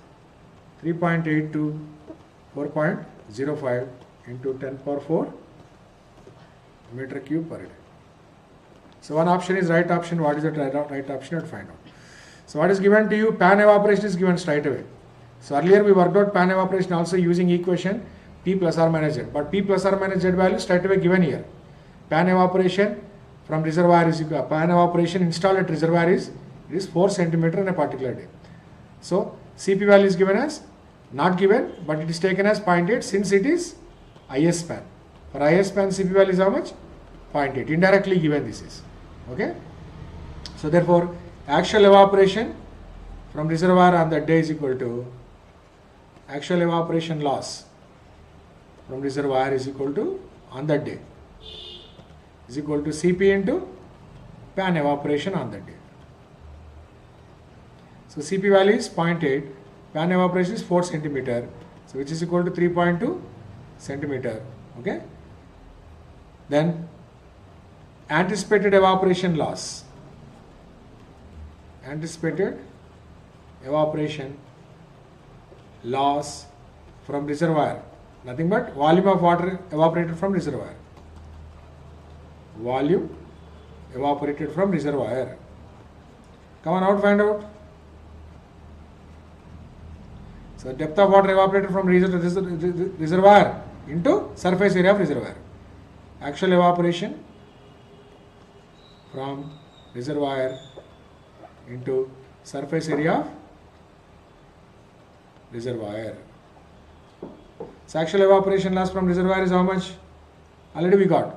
3.8 to 4.05 into 10 power 4 meter cube per day. So one option is right option. What is the right option? You have to find out. So what is given to you? Pan evaporation is given straight away. So earlier we worked out pan evaporation also using equation P plus or minus Z. But P plus or minus Z value straight away given here. Pan evaporation from reservoir is equal. Pan evaporation installed at reservoir is 4 centimeter in a particular day. So CP value is given as not given, but it is taken as 0.8 since it is IS pan. For IS pan CP value is how much? 0.8. Indirectly given this is. Okay. So therefore actual evaporation from reservoir on that day is equal to actual evaporation loss from reservoir is equal to on that day is equal to CP into pan evaporation on that day. So CP value is 0.8, pan evaporation is 4 centimeter, so which is equal to 3.2 centimeter. Okay. Then anticipated evaporation loss. Anticipated evaporation loss from reservoir, nothing but volume of water evaporated from reservoir. Volume evaporated from reservoir. Come on out, find out. So depth of water evaporated from reservoir into surface area of reservoir. Actual evaporation from reservoir into surface area of reservoir. So actual evaporation loss from reservoir is how much? Already we got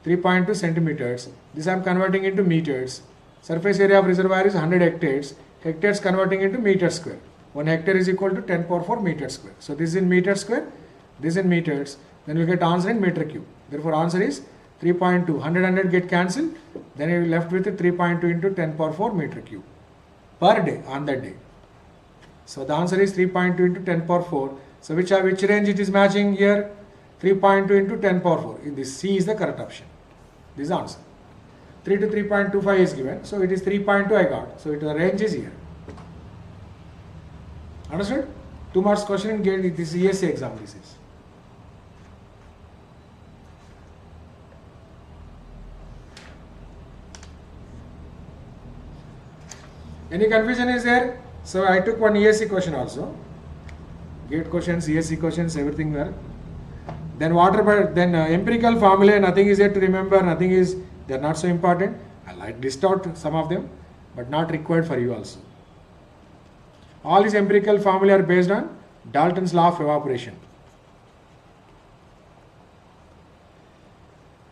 3.2 centimeters. This I am converting into meters. Surface area of reservoir is 100 hectares. Hectares converting into meter square. 1 hectare is equal to 10 power 4 meter square. So this is in meter square, this in meters. Then we get answer in meter cube. Therefore answer is 3.2. 100 get cancelled. Then you will left with 3.2 into 10 power 4 meter cube per day on that day. So the answer is 3.2 into 10 power 4. So which range it is matching here? 3.2 into 10 power 4. This C is the correct option. This is the answer. 3 to 3.25 is given. So it is 3.2 I got. So the range is here. Understood? 2 marks question in GATE. This is ESE exam. This is. Any confusion is there? So I took one ESE question also. GATE questions, ESE questions, everything there. Then empirical formulae, nothing is yet to remember, nothing is, they are not so important. I list out some of them, but not required for you also. All these empirical formulae are based on Dalton's law of evaporation.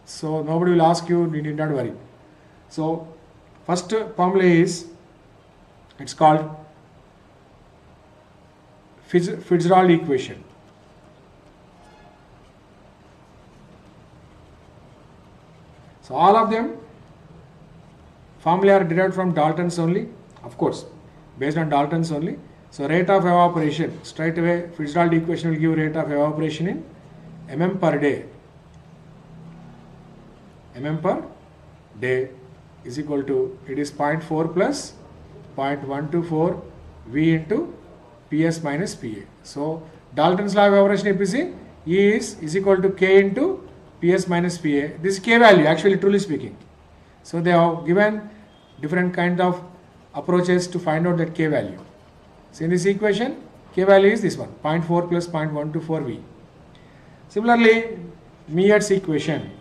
So nobody will ask you, you need not worry. So first formula is, it's called Fitzgerald equation. So all of them formulae are derived from Dalton's only, of course, based on Dalton's only. So rate of evaporation, straight away Fitzgerald equation will give rate of evaporation in mm per day. Mm per day is equal to, it is 0.4 plus 0.124 V into PS minus PA. So Dalton's law of evaporation EPC E is equal to K into PS minus PA. This is K value, actually truly speaking. So they have given different kind of approaches to find out that K value. So in this equation, K value is this one, 0.4 plus 0.124 V. Similarly, Meade's equation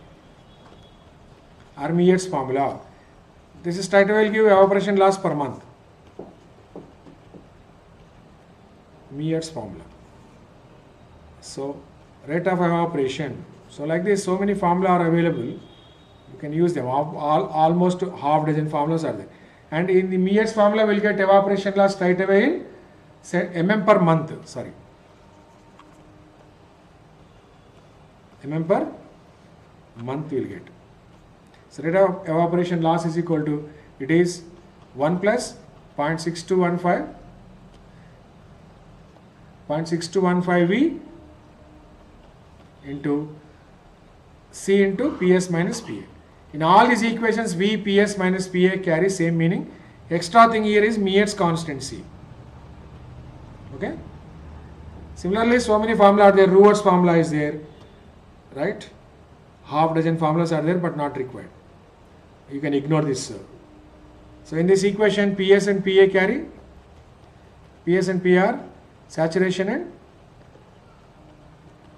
or Meade's formula. This is straight away will give evaporation loss per month. Meade's formula. So rate of evaporation. So like this, so many formula are available. You can use them. Almost half dozen formulas are there. And in the Meade's formula, we'll get evaporation loss straight away in mm per month. Sorry, mm per month we'll get. So rate of evaporation loss is equal to, it is 1 plus 0.6215 V into C into PS minus PA. In all these equations, V, PS minus PA carry same meaning. Extra thing here is Meade's constant C. Okay. Similarly, so many formulas are there. Ruer's formula is there, right? Half dozen formulas are there, but not required. You can ignore this. So in this equation, PS and PA carry. PS and PR, saturation and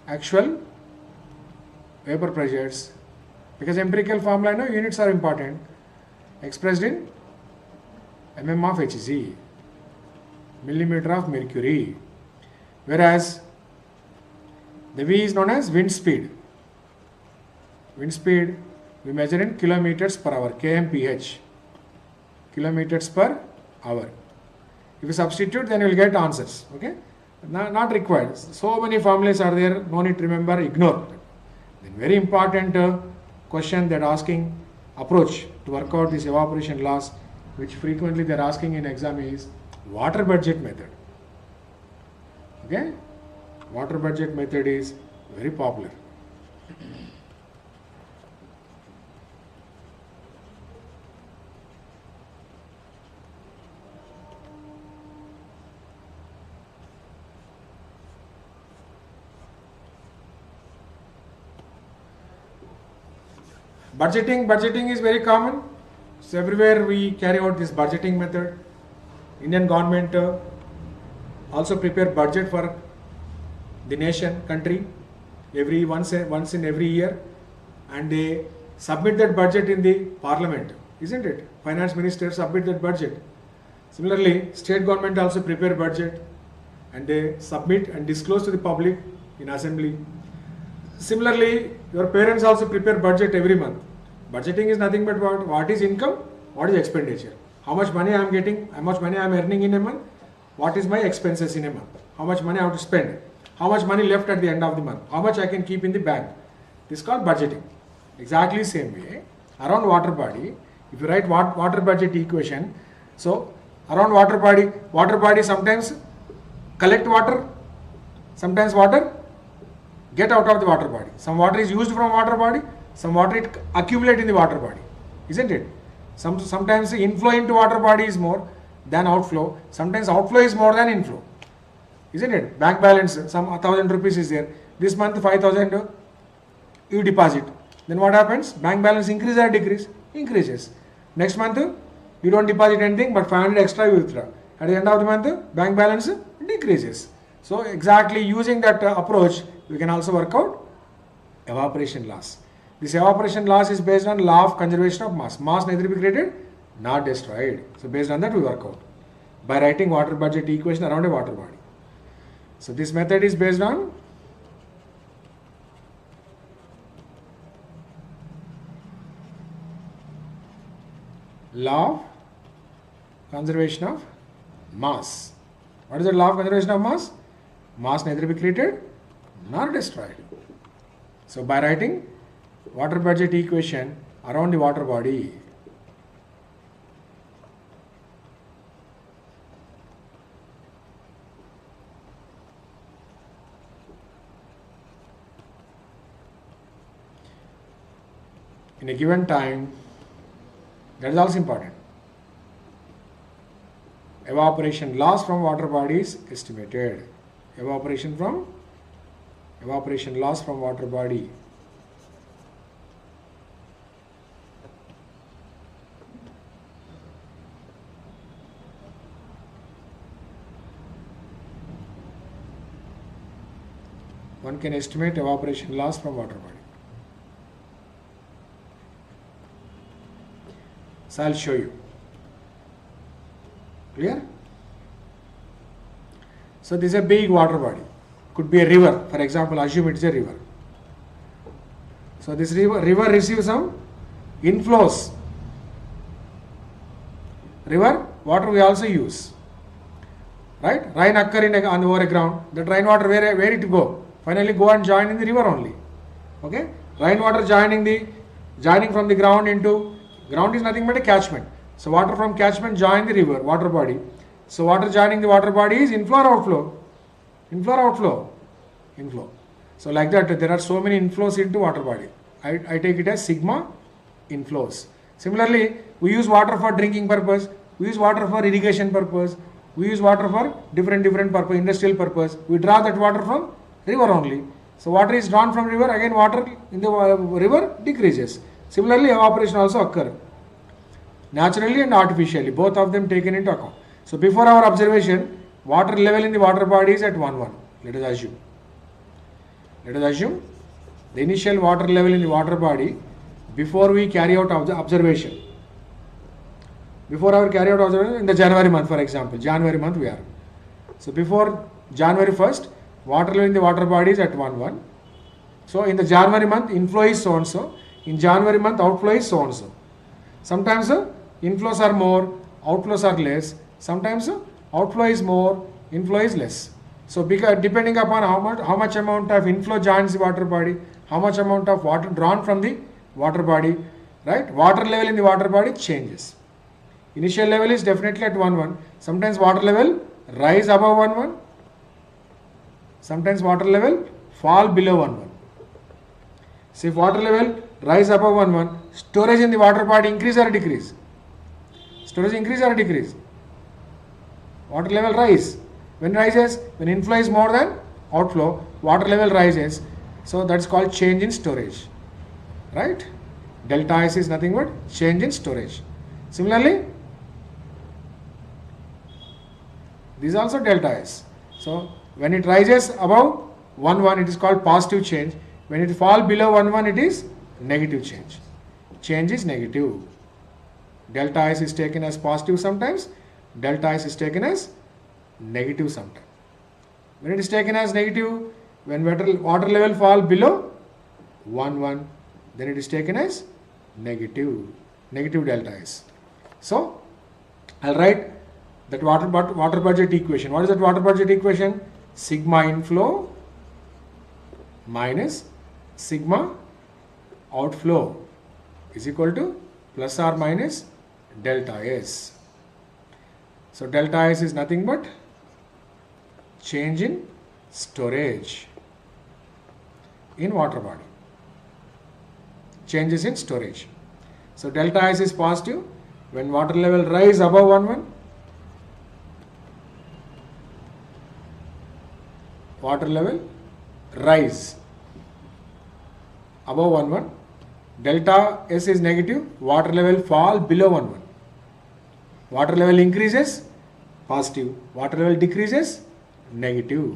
actual vapor pressures. Because empirical formula, I know units are important. Expressed in mm of Hg, millimeter of mercury. Whereas the V is known as wind speed. Wind speed we measure in kilometers per hour, kmph, kilometers per hour. If you substitute, then you will get answers. Okay, not required. So many formulas are there, no need to remember, ignore. Then very important question that asking approach to work out this evaporation loss, which frequently they are asking in exam, is water budget method. Okay, water budget method is very popular. Budgeting is very common. So everywhere we carry out this budgeting method. Indian government also prepare budget for the nation, country, once in every year, and they submit that budget in the parliament, isn't it? Finance minister submit that budget. Similarly, state government also prepare budget and they submit and disclose to the public in assembly. Similarly, your parents also prepare budget every month. Budgeting is nothing but what is income, what is expenditure. How much money I am getting, how much money I am earning in a month, what is my expenses in a month, how much money I have to spend, how much money left at the end of the month, how much I can keep in the bank. This is called budgeting. Exactly same way, around water body, if you write water budget equation, so around water body sometimes collect water, sometimes water get out of the water body. Some water is used from water body, some water it accumulate in the water body, isn't it? Sometimes the inflow into water body is more than outflow. Sometimes outflow is more than inflow, isn't it? Bank balance, some 1,000 rupees is there. This month 5,000 you deposit. Then what happens? Bank balance increase or decrease? Increases. Next month you don't deposit anything, but 500 extra you withdraw. At the end of the month, bank balance decreases. So exactly using that approach, we can also work out evaporation loss. This evaporation loss is based on law of conservation of mass. Mass neither be created nor destroyed. So based on that we work out by writing water budget equation around a water body. So this method is based on law of conservation of mass. What is the law of conservation of mass? Mass neither be created nor destroyed. So by writing water budget equation around the water body, in a given time, that is also important. Evaporation loss from water body is estimated. Evaporation loss from water body. One can estimate evaporation loss from water body. So I'll show you. Clear? So this is a big water body. Could be a river. For example, assume it is a river. So this river receives some inflows. River water we also use. Right? Rain occur on over a ground. That rainwater where it go? Finally go and join in the river only. Okay? Rainwater joining from the ground into ground is nothing but a catchment. So water from catchment join the river, water body. So water joining the water body is inflow or outflow? Inflow or outflow? Inflow. So like that, there are so many inflows into water body. I take it as sigma inflows. Similarly, we use water for drinking purpose, we use water for irrigation purpose, we use water for different purpose, industrial purpose. We draw that water from river only. So water is drawn from river, again water in the river decreases. Similarly, evaporation also occur. Naturally and artificially, both of them taken into account. So before our observation, water level in the water body is at 1:1. Let us assume the initial water level in the water body before we carry out observation. Before our carry out observation in the January month, for example, January month we are. So before January 1st, water level in the water body is at 1:1. So in the January month, inflow is so and so. In January month, outflow is so and so. Sometimes inflows are more, outflows are less. Sometimes outflow is more, inflow is less. So because depending upon how much amount of inflow joins the water body, how much amount of water drawn from the water body, right? Water level in the water body changes. Initial level is definitely at 1:1. Sometimes water level rise above 1:1. Sometimes water level fall below 1:1. So if water level rise above 1:1, storage in the water body increase or decrease? Storage increase or decrease? Water level rise. When rises, when inflow is more than outflow, water level rises. So that's called change in storage. Right? Delta S is nothing but change in storage. Similarly, this is also delta S. So when it rises above 1:1, it is called positive change. When it falls below 1:1, it is negative change. Change is negative. Delta S is taken as positive sometimes. Delta S is taken as negative sometimes. When it is taken as negative, when water level fall below 1:1, then it is taken as negative delta S. So I'll write that water budget equation. What is that water budget equation? Sigma inflow minus sigma outflow is equal to plus or minus delta S. So delta S is nothing but change in storage in water body. Changes in storage. So delta S is positive when water level rise above 1:1. Water level rise above 1:1. Delta S is negative, water level fall below 1:1. Water level increases, positive. Water level decreases, negative.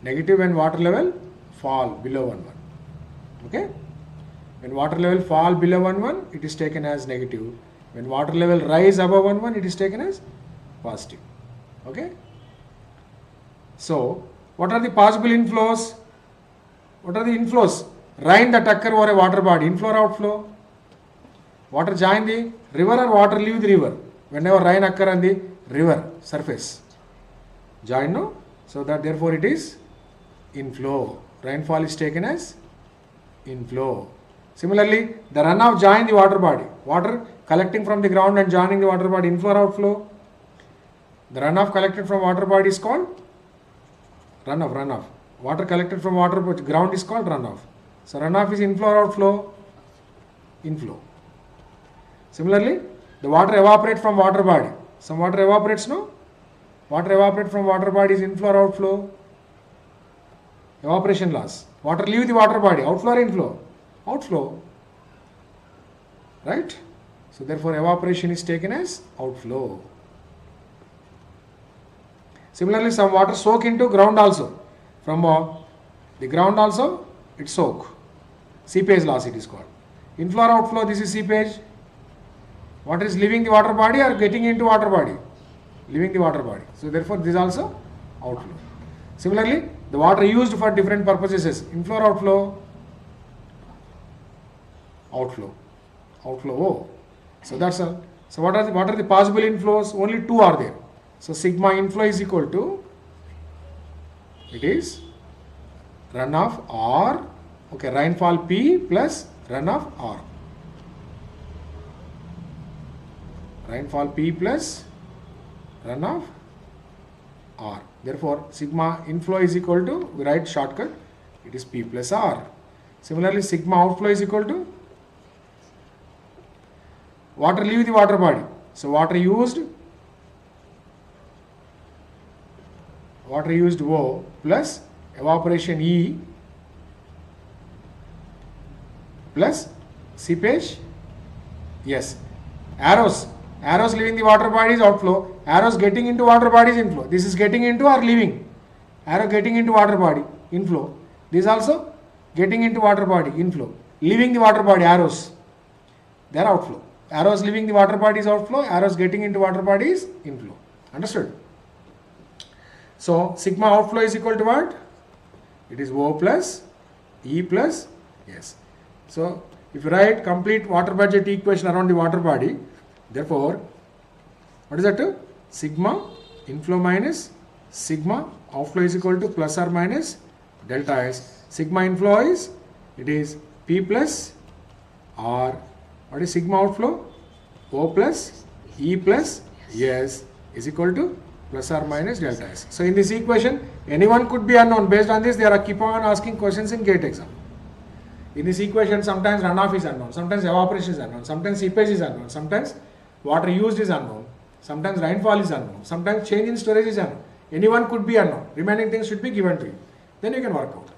Negative when water level fall below 1:1. Okay? When water level fall below 1:1, it is taken as negative. When water level rise above 1:1, it is taken as positive. Okay? So, what are the possible inflows? What are the inflows? Rain that occur over a water body, inflow or outflow? Water join the river or water leave the river? Whenever rain occur on the river surface. Join, no? So that therefore it is inflow. Rainfall is taken as inflow. Similarly, the runoff join the water body. Water collecting from the ground and joining the water body, inflow or outflow? The runoff collected from water body is called runoff. Water collected from ground is called runoff. So runoff is inflow or outflow? Inflow. Similarly, the water evaporates from water body. Some water evaporates, no? Water evaporates from water body is inflow or outflow? Evaporation loss. Water leave the water body, outflow or inflow? Outflow. Right? So therefore evaporation is taken as outflow. Similarly, some water soak into ground also. From the ground also it soak. Seepage loss it is called. Inflow or outflow, this is seepage. Water is leaving the water body or getting into water body? Leaving the water body. So therefore this is also outflow. Similarly, the water used for different purposes is inflow or outflow? Outflow. Oh. So that's all. So what are the possible inflows? Only two are there. So sigma inflow is equal to, it is runoff R, okay, rainfall P plus runoff R. Rainfall P plus runoff R. Therefore, sigma inflow is equal to, we write shortcut, it is P plus R. Similarly, sigma outflow is equal to water leave the water body. So water used O plus evaporation E plus seepage. Yes. Arrows leaving the water body is outflow. Arrows getting into water body is inflow. This is getting into or leaving. Arrow getting into water body, inflow. This also getting into water body, inflow. Leaving the water body, arrows, they are outflow. Arrows leaving the water body is outflow. Arrows getting into water body is inflow. Understood? So sigma outflow is equal to what? It is O plus E plus S. So if you write complete water budget equation around the water body, therefore, what is that? Sigma inflow minus sigma outflow is equal to plus or minus delta S. Sigma inflow is, it is P plus R. What is sigma outflow? O plus E plus S is equal to plus or minus delta S. So in this equation, anyone could be unknown. Based on this, they are keep on asking questions in GATE exam. In this equation, sometimes runoff is unknown, sometimes evaporation is unknown, sometimes seepage is unknown, sometimes water used is unknown, sometimes rainfall is unknown, sometimes change in storage is unknown. Anyone could be unknown. Remaining things should be given to you. Then you can work out.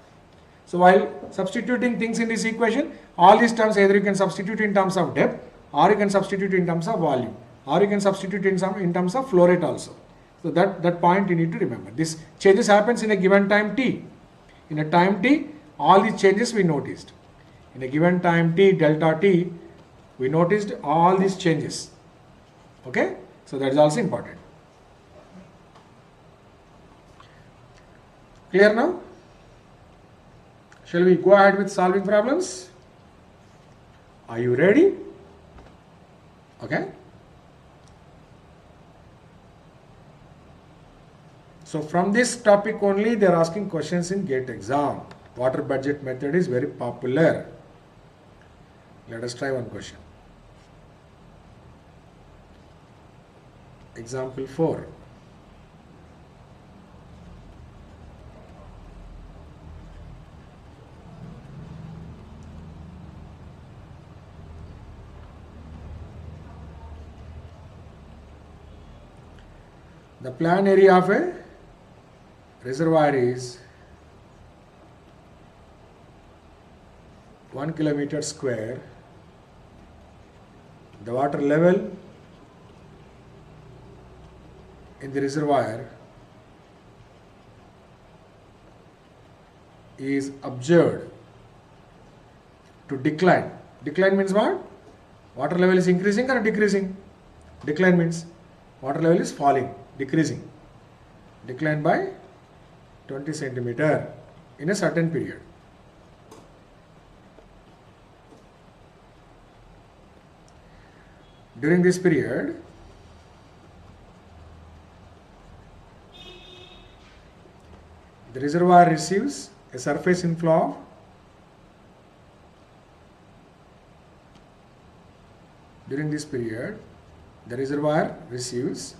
So while substituting things in this equation, all these terms either you can substitute in terms of depth, or you can substitute in terms of volume, or you can substitute in terms of flow rate also. So that point you need to remember. This changes happens in a given time t. In a time t, all these changes we noticed. In a given time t, delta t, we noticed all these changes. Okay? So that is also important. Clear now? Shall we go ahead with solving problems? Are you ready? Okay. So from this topic only they are asking questions in GATE exam. Water budget method is very popular. Let us try one question. Example 4. The plan area of a reservoir is 1 kilometer square. The water level in the reservoir is observed to decline. Decline means what? Water level is increasing or decreasing? Decline means water level is falling, decreasing. Decline by 20 centimeter in a certain period. During this period, the reservoir receives a surface inflow of during this period, the reservoir receives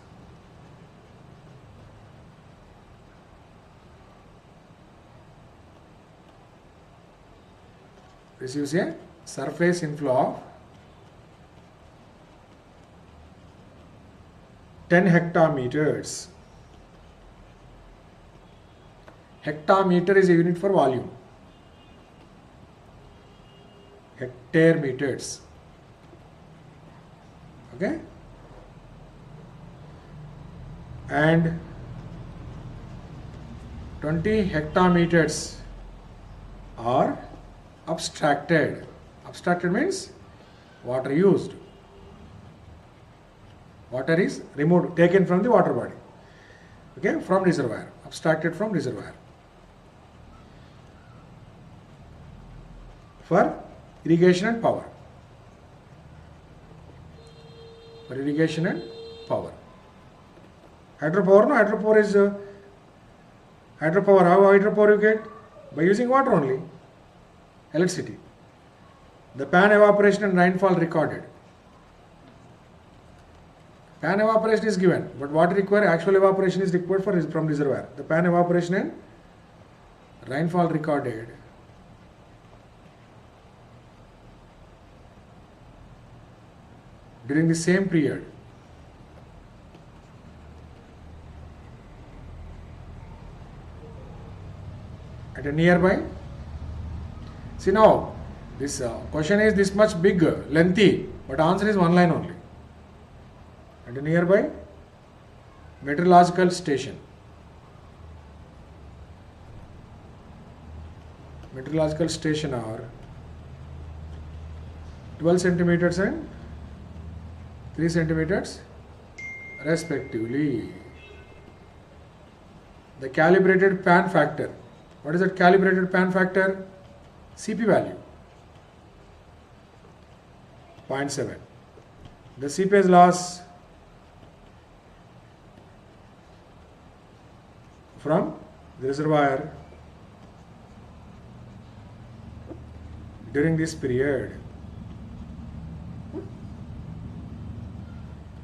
a surface inflow of 10 hectometers. Hectometer is a unit for volume. Hectare meters. Okay? And 20 hectometers are abstracted. Abstracted means water used. Water is removed, taken from the water body. Okay, from reservoir. Abstracted from reservoir. For irrigation and power. For irrigation and power. Hydropower, no, hydropower is hydropower. How hydropower you get? By using water only. Electricity. The pan evaporation and rainfall recorded. Pan evaporation is given, but what require actual evaporation is required from reservoir. The pan evaporation and rainfall recorded during the same period at a nearby. See now, this question is this much big, lengthy, but answer is one line only. At a nearby meteorological station. Meteorological station are 12 centimeters and 3 centimeters respectively. The calibrated pan factor. What is that calibrated pan factor? CP value 0.7. The seepage loss from the reservoir during this period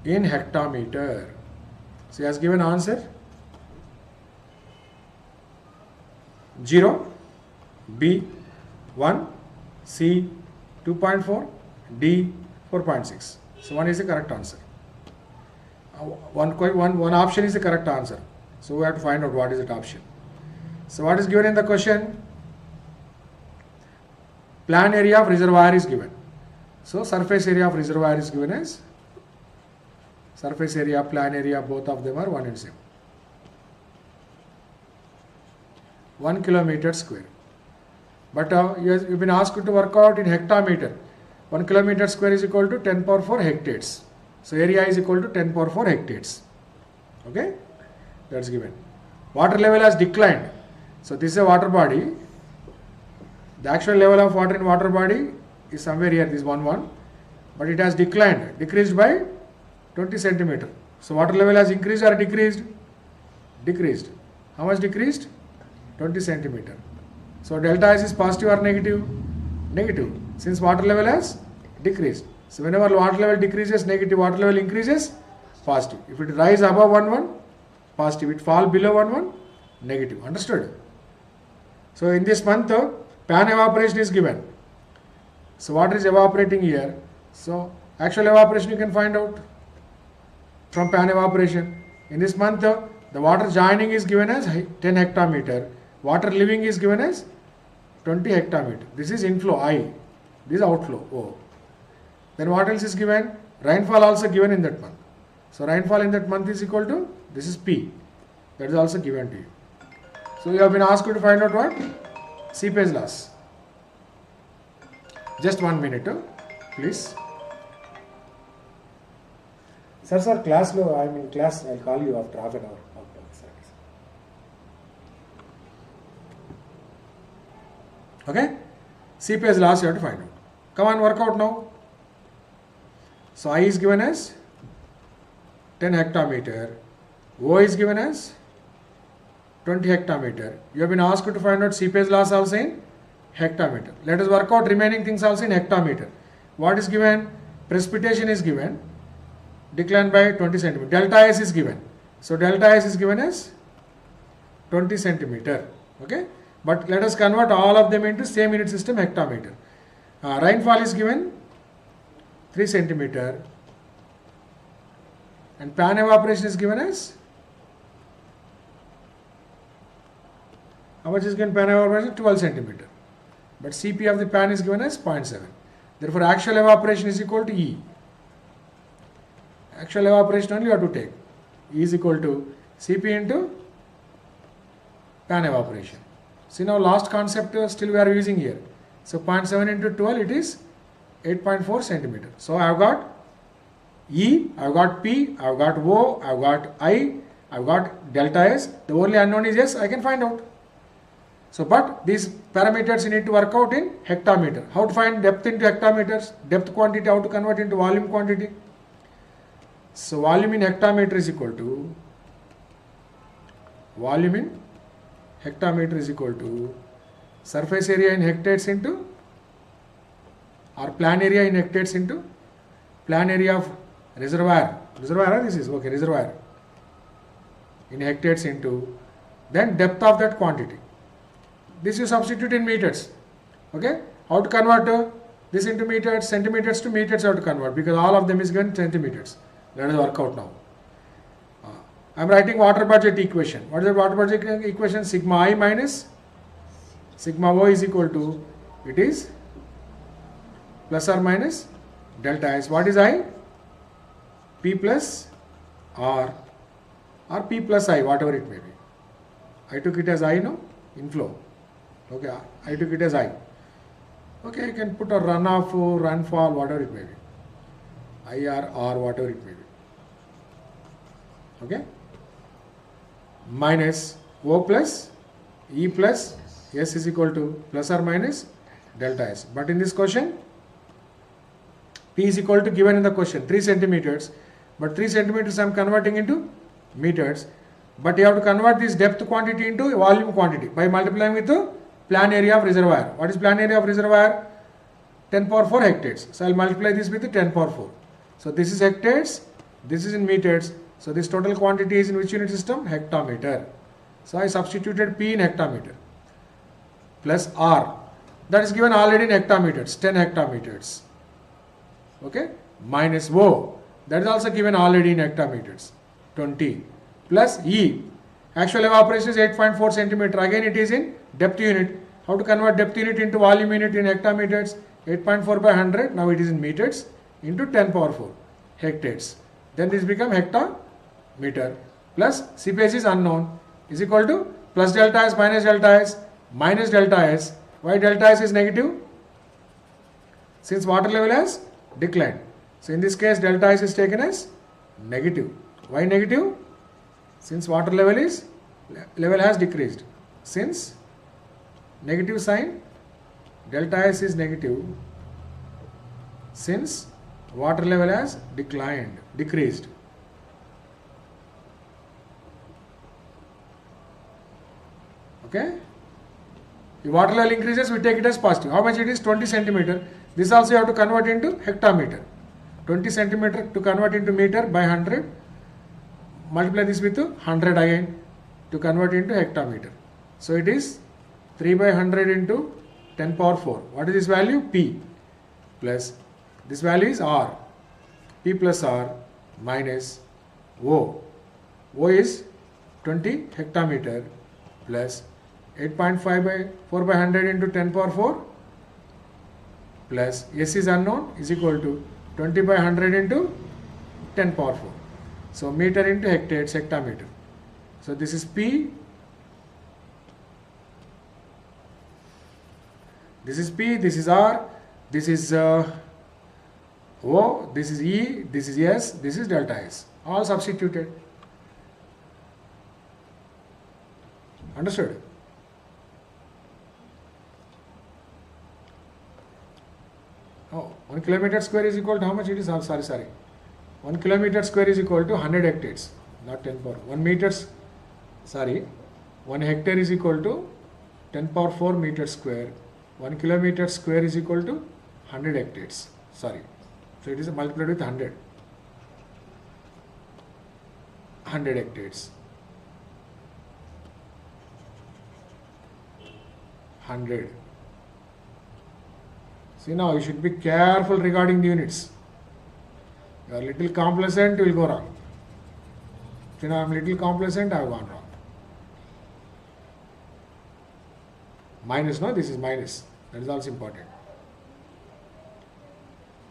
in hectometer. So he has given answer 0, B 1, C 2.4, D 4.6. So 1 is the correct answer. One option is the correct answer. So we have to find out what is that option. So what is given in the question? Plan area of reservoir is given. So surface area of reservoir is given as surface area, plan area, both of them are 1 and same. 1 kilometer square. But you've been asked to work out in hectometer. 1 kilometer square is equal to 10 power 4 hectares. So area is equal to 10 power 4 hectares. Okay, that's given. Water level has declined. So this is a water body. The actual level of water in water body is somewhere here, this 1, but it has declined, decreased by 20 centimeter. So water level has increased or decreased? Decreased. How much decreased? 20 centimeter. So delta S is positive or negative? Negative. Since water level has decreased. So whenever water level decreases, negative, water level increases, positive. If it rise above 1, positive. It fall below 1, negative. Understood? So in this month, pan evaporation is given. So water is evaporating here. So actual evaporation you can find out from pan evaporation. In this month, the water joining is given as 10 hectometer. Water leaving is given as 20 hectometer. This is inflow I. This is outflow O. Then what else is given? Rainfall also given in that month. So rainfall in that month is equal to, this is P. That is also given to you. So you have been asked to find out what? Seepage loss. Just 1 minute, please. Sir, class lo, I'm in class. I'll call you after half an hour. Okay? Seepage loss you have to find out. Come on, work out now. So I is given as 10 hectometer. O is given as 20 hectometer. You have been asked to find out seepage loss also in hectometer. Let us work out remaining things also in hectometer. What is given? Precipitation is given. Decline by 20 centimeter. Delta S is given. So delta S is given as 20 centimeter. Okay? But let us convert all of them into same unit system hectometer. Rainfall is given 3 centimeter. And pan evaporation is given as, how much is given pan evaporation? 12 centimeter. But Cp of the pan is given as 0.7. Therefore actual evaporation is equal to E. Actual evaporation only you have to take. E is equal to Cp into pan evaporation. See now last concept still we are using here. So 0.7 into 12 it is 8.4 centimeter. So I have got E, I have got P, I have got O, I have got I have got delta S. The only unknown is S, I can find out. So but these parameters you need to work out in hectometer. How to find depth into hectometers? Depth quantity, how to convert into volume quantity? So volume in hectometer is equal to, volume in hectometer is equal to surface area in hectares into, or plan area in hectares into plan area of reservoir, this is okay, reservoir in hectares into then depth of that quantity. This you substitute in meters. Okay, how to convert this into meters, centimeters to meters, how to convert, because all of them is given centimeters. Let us work out now. I am writing water budget equation. What is the water budget equation? Sigma I minus sigma O is equal to, it is plus or minus delta S. What is I? P plus R or P plus I, whatever it may be. I took it as I, no? Inflow. Okay, I took it as I. Okay, you can put a runoff, runfall, whatever it may be. I or R, whatever it may be. Okay? Minus O plus E plus S is equal to plus or minus delta S. But in this question, P is equal to, given in the question, 3 centimeters. But 3 centimeters I am converting into meters. But you have to convert this depth quantity into volume quantity by multiplying with the plan area of reservoir. What is plan area of reservoir? 10 power 4 hectares. So I will multiply this with the 10 power 4. So this is hectares, this is in meters. So this total quantity is in which unit system? Hectometer. So I substituted P in hectometer plus R. That is given already in hectometers, 10 hectometers. Okay, minus O. That is also given already in hectometers, 20. Plus E. Actual evaporation is 8.4 centimeter. Again it is in depth unit. How to convert depth unit into volume unit in hectometers? 8.4 by 100. Now it is in meters into 10 power 4 hectares. Then this become hectometer. Plus CPS is unknown is equal to plus delta S minus delta S minus delta S. Why delta S is negative? Since water level has declined. So in this case delta S is taken as negative. Why negative? Since water level has decreased. Since negative sign, delta S is negative. Since water level has decreased. Okay. If water level increases, we take it as positive. How much it is? 20 centimeter. This also you have to convert into hectometer. 20 centimeter to convert into meter by 100. Multiply this with 100 again to convert into hectometer. So it is 3 by 100 into 10 power 4. What is this value? P plus this value is R. P plus R minus O. O is 20 hectometer plus 8.5 by 4 by 100 into 10 power 4 plus S is unknown is equal to 20 by 100 into 10 power 4. So meter into hectares, hectometer. So this is P, this is P, this is R, this is O, this is E, this is S, this is delta S. All substituted. Understood? Oh, 1 kilometer square is equal to how much it is? Oh, sorry. 1 kilometer square is equal to 100 hectares, not 10 power. 1 hectare is equal to 10 power 4 meters square. 1 kilometer square is equal to 100 hectares. Sorry. So it is multiplied with 100. 100 hectares. 100. See now, you should be careful regarding the units. You are little complacent, you will go wrong. See now, I am little complacent, I have gone wrong. Minus, no, this is minus. That is also important.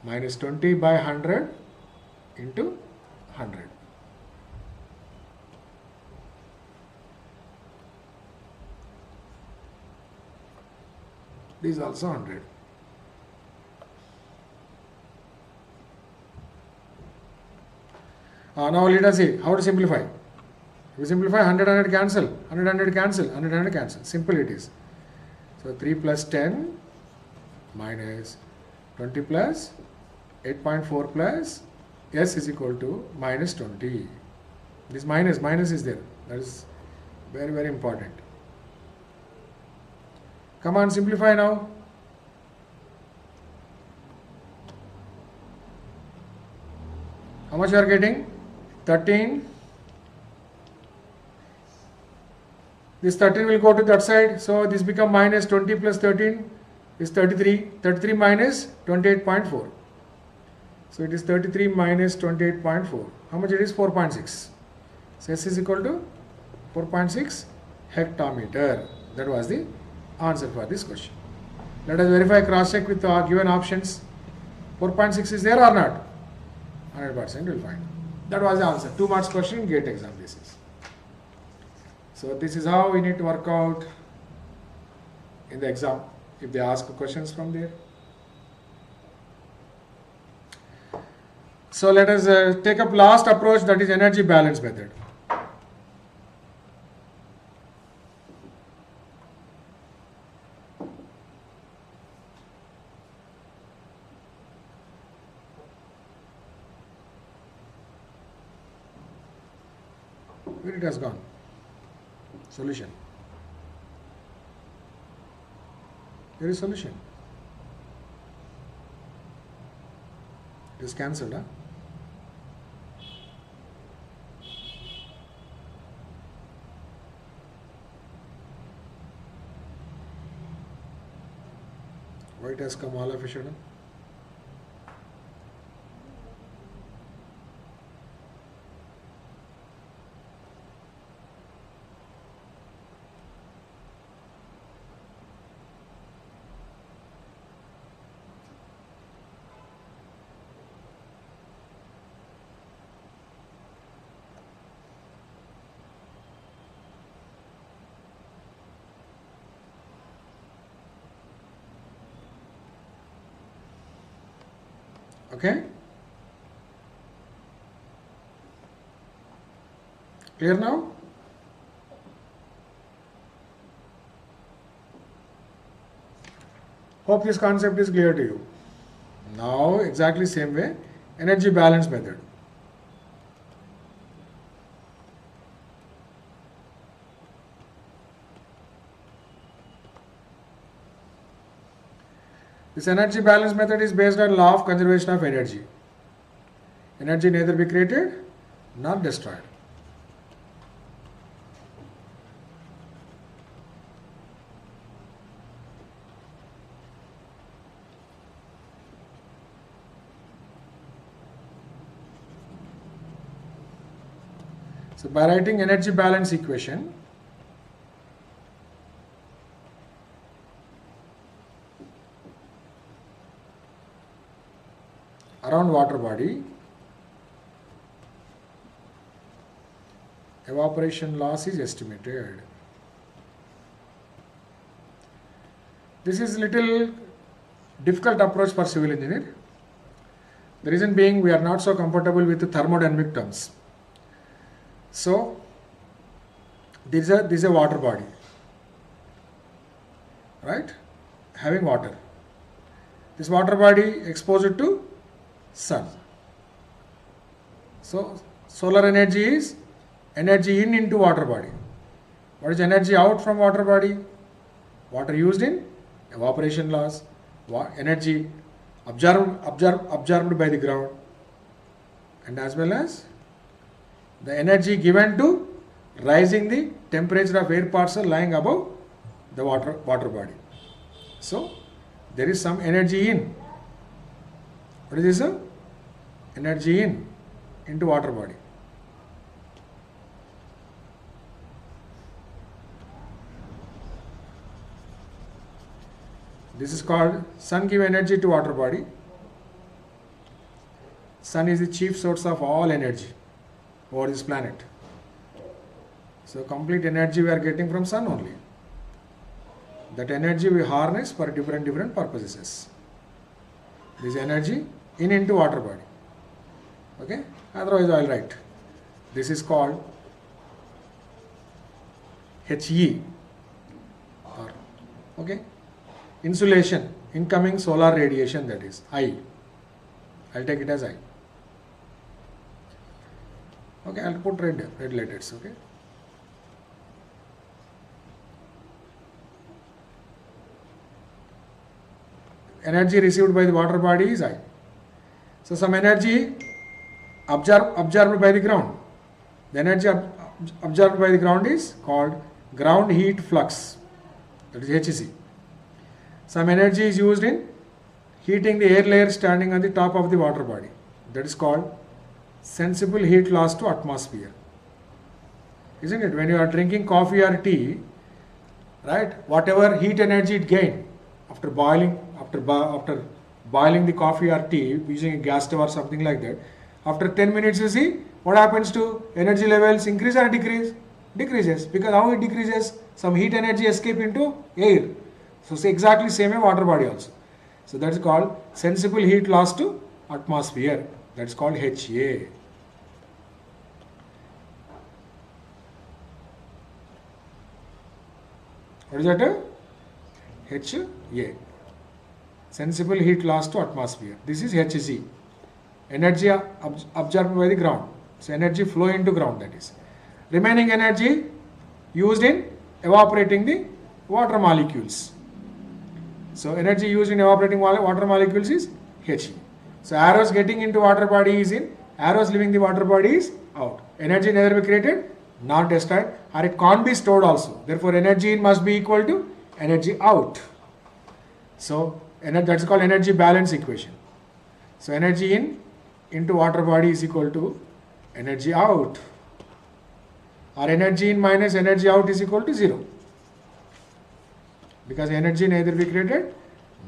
Minus 20 by 100 into 100. This is also 100. Now let us see how to simplify. If we simplify 100 cancel, 100 cancel, 100 cancel. Simple it is. So 3 plus 10 minus 20 plus 8.4 plus S is equal to minus 20. This minus is there. That is very, very important. Come on, simplify now. How much you are getting? 13. This 13 will go to that side. So this become minus 20 plus 13 is 33. 33 minus 28.4. So it is 33 minus 28.4. How much it is? 4.6. So S is equal to 4.6 hectometer. That was the answer for this question. Let us verify, cross check with the given options. 4.6 is there or not? 100% will find. That was the answer. 2 marks question in GATE exam this is. So this is how we need to work out in the exam if they ask questions from there. So let us take up last approach, that is energy balance method. Where it has gone? Solution. There is solution. It is cancelled, huh? Why it has come all of a sudden? Okay? Clear now? Hope this concept is clear to you. Now, exactly same way, energy balance method. This energy balance method is based on law of conservation of energy. Energy neither be created nor destroyed. So by writing energy balance equation, around water body, evaporation loss is estimated. This is little difficult approach for civil engineer. The reason being, we are not so comfortable with the thermodynamic terms. So this is a water body, right? Having water. This water body exposed to sun. So solar energy is energy in into water body. What is energy out from water body? Water used in evaporation loss, energy absorbed by the ground, and as well as the energy given to rising the temperature of air parcel lying above the water body. So there is some energy in. What is this? Energy in into water body. This is called sun give energy to water body. Sun is the chief source of all energy over this planet. So complete energy we are getting from sun only. That energy we harness for different purposes. This energy in into water body. Okay? Otherwise I will write. This is called HE. Okay? Insulation, incoming solar radiation, that is I. I'll take it as I. Okay, I'll put red letters, okay. Energy received by the water body is I. So some energy absorbed by the ground. The energy absorbed by the ground is called ground heat flux, that is HC. Some energy is used in heating the air layer standing on the top of the water body, that is called sensible heat loss to atmosphere. Isn't it? When you are drinking coffee or tea, right, whatever heat energy it gained after boiling the coffee or tea using a gas stove or something like that, after 10 minutes you see what happens to energy levels, increase or decrease? Decreases. Because how it decreases? Some heat energy escape into air. So say exactly same way water body also. So that is called sensible heat loss to atmosphere. That is called HA. What is that? HA. Sensible heat loss to atmosphere. This is HC. Energy absorbed by the ground. So energy flow into ground, that is. Remaining energy used in evaporating the water molecules. So energy used in evaporating water molecules is He. So arrows getting into water body is in, arrows leaving the water body is out. Energy neither be created nor destroyed, or it can't be stored also. Therefore energy in must be equal to energy out. So that's called energy balance equation. So energy in into water body is equal to energy out, or energy in minus energy out is equal to 0, because energy neither be created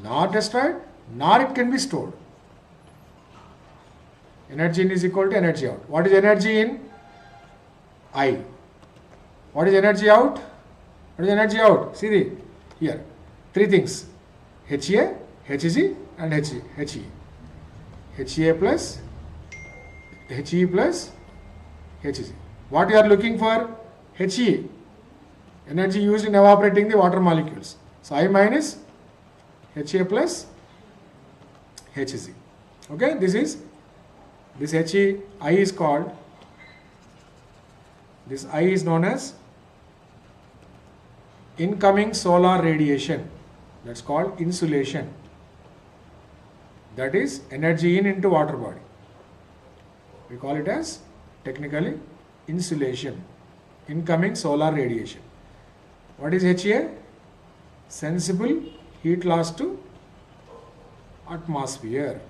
nor destroyed nor it can be stored. Energy in is equal to energy out. What is energy in? I. What is energy out? What is energy out? See here, three things: HA, HG and HE. HA plus HE plus HG. What you are looking for? HE, energy used in evaporating the water molecules. So I minus HA plus HG. Okay, this HE, I is called, this I is known as incoming solar radiation. That's called insulation. That is energy in into water body. We call it as technically insulation, incoming solar radiation. What is HA? Sensible heat loss to atmosphere.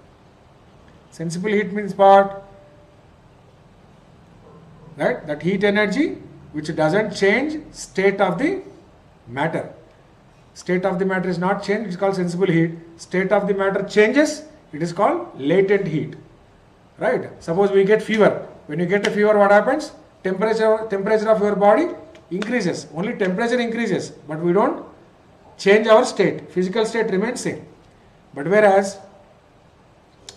Sensible heat means what? Right? That heat energy which doesn't change state of the matter. State of the matter is not changed, it is called sensible heat. State of the matter changes, it is called latent heat. Right? Suppose we get fever. When you get a fever, what happens? Temperature of your body increases. Only temperature increases, but we don't change our state. Physical state remains same. But whereas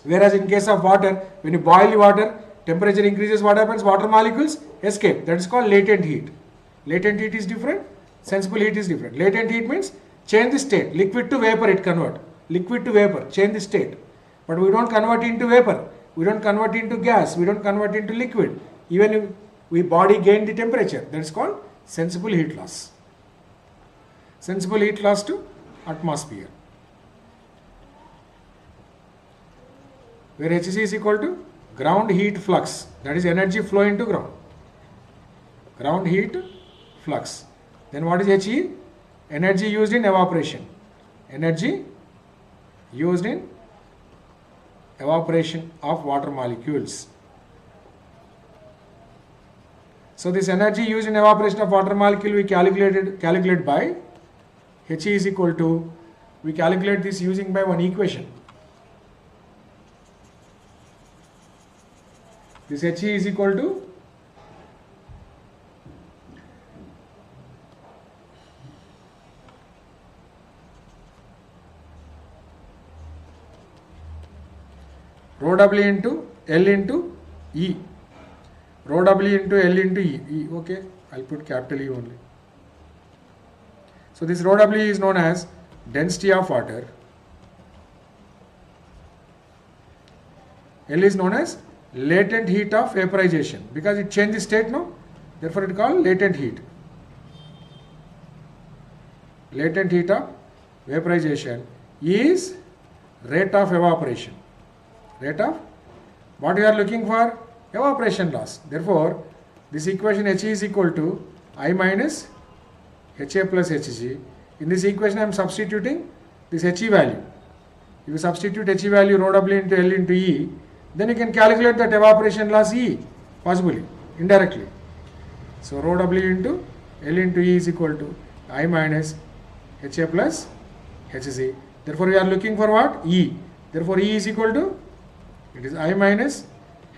in case of water, when you boil the water, temperature increases, what happens? Water molecules escape. That is called latent heat. Latent heat is different, sensible heat is different. Latent heat means change the state. Liquid to vapor it convert. Liquid to vapor, change the state. But we don't convert into vapor. We don't convert into gas. We don't convert into liquid. Even if we body gain the temperature, that is called sensible heat loss. Sensible heat loss to atmosphere. Where HC is equal to ground heat flux. That is energy flow into ground. Ground heat flux. Then what is HE? Energy used in evaporation. Energy used in evaporation of water molecules. So this energy used in evaporation of water molecule we calculate by HE is equal to, we calculate this using by one equation. This HE is equal to rho W into L into E. Rho W into L into E. Okay, I'll put capital E only. So this rho W is known as density of water. L is known as latent heat of vaporization, because it changes state, no? Therefore it is called latent heat. Latent heat of vaporization is rate of evaporation. Rate of, what you are looking for? evaporation loss. Therefore, this equation He is equal to I minus HA plus HG. In this equation I am substituting this HE value. If you substitute HE value rho W into L into E, then you can calculate that evaporation loss E, possibly, indirectly. So rho W into L into E is equal to I minus HA plus HC. Therefore we are looking for what? E. Therefore E is equal to, it is I minus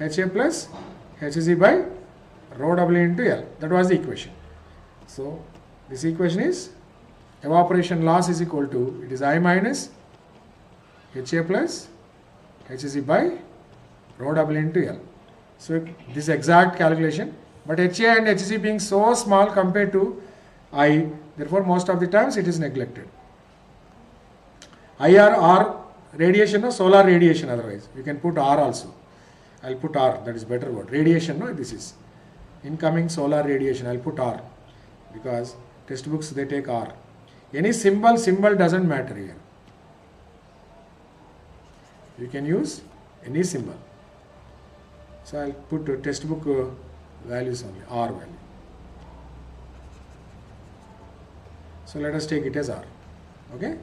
HA plus HC by rho W into L. That was the equation. So this equation is evaporation loss is equal to, it is I minus HA plus HC by rho W into L. So this exact calculation, but HA and HC being so small compared to I, therefore most of the times it is neglected. IR or radiation or solar radiation, otherwise you can put R also. I'll put R, that is better word. Radiation, no, this is incoming solar radiation. I'll put R because textbooks they take R. Any symbol doesn't matter here. You can use any symbol. So I'll put textbook values only, R value. So let us take it as R. Okay?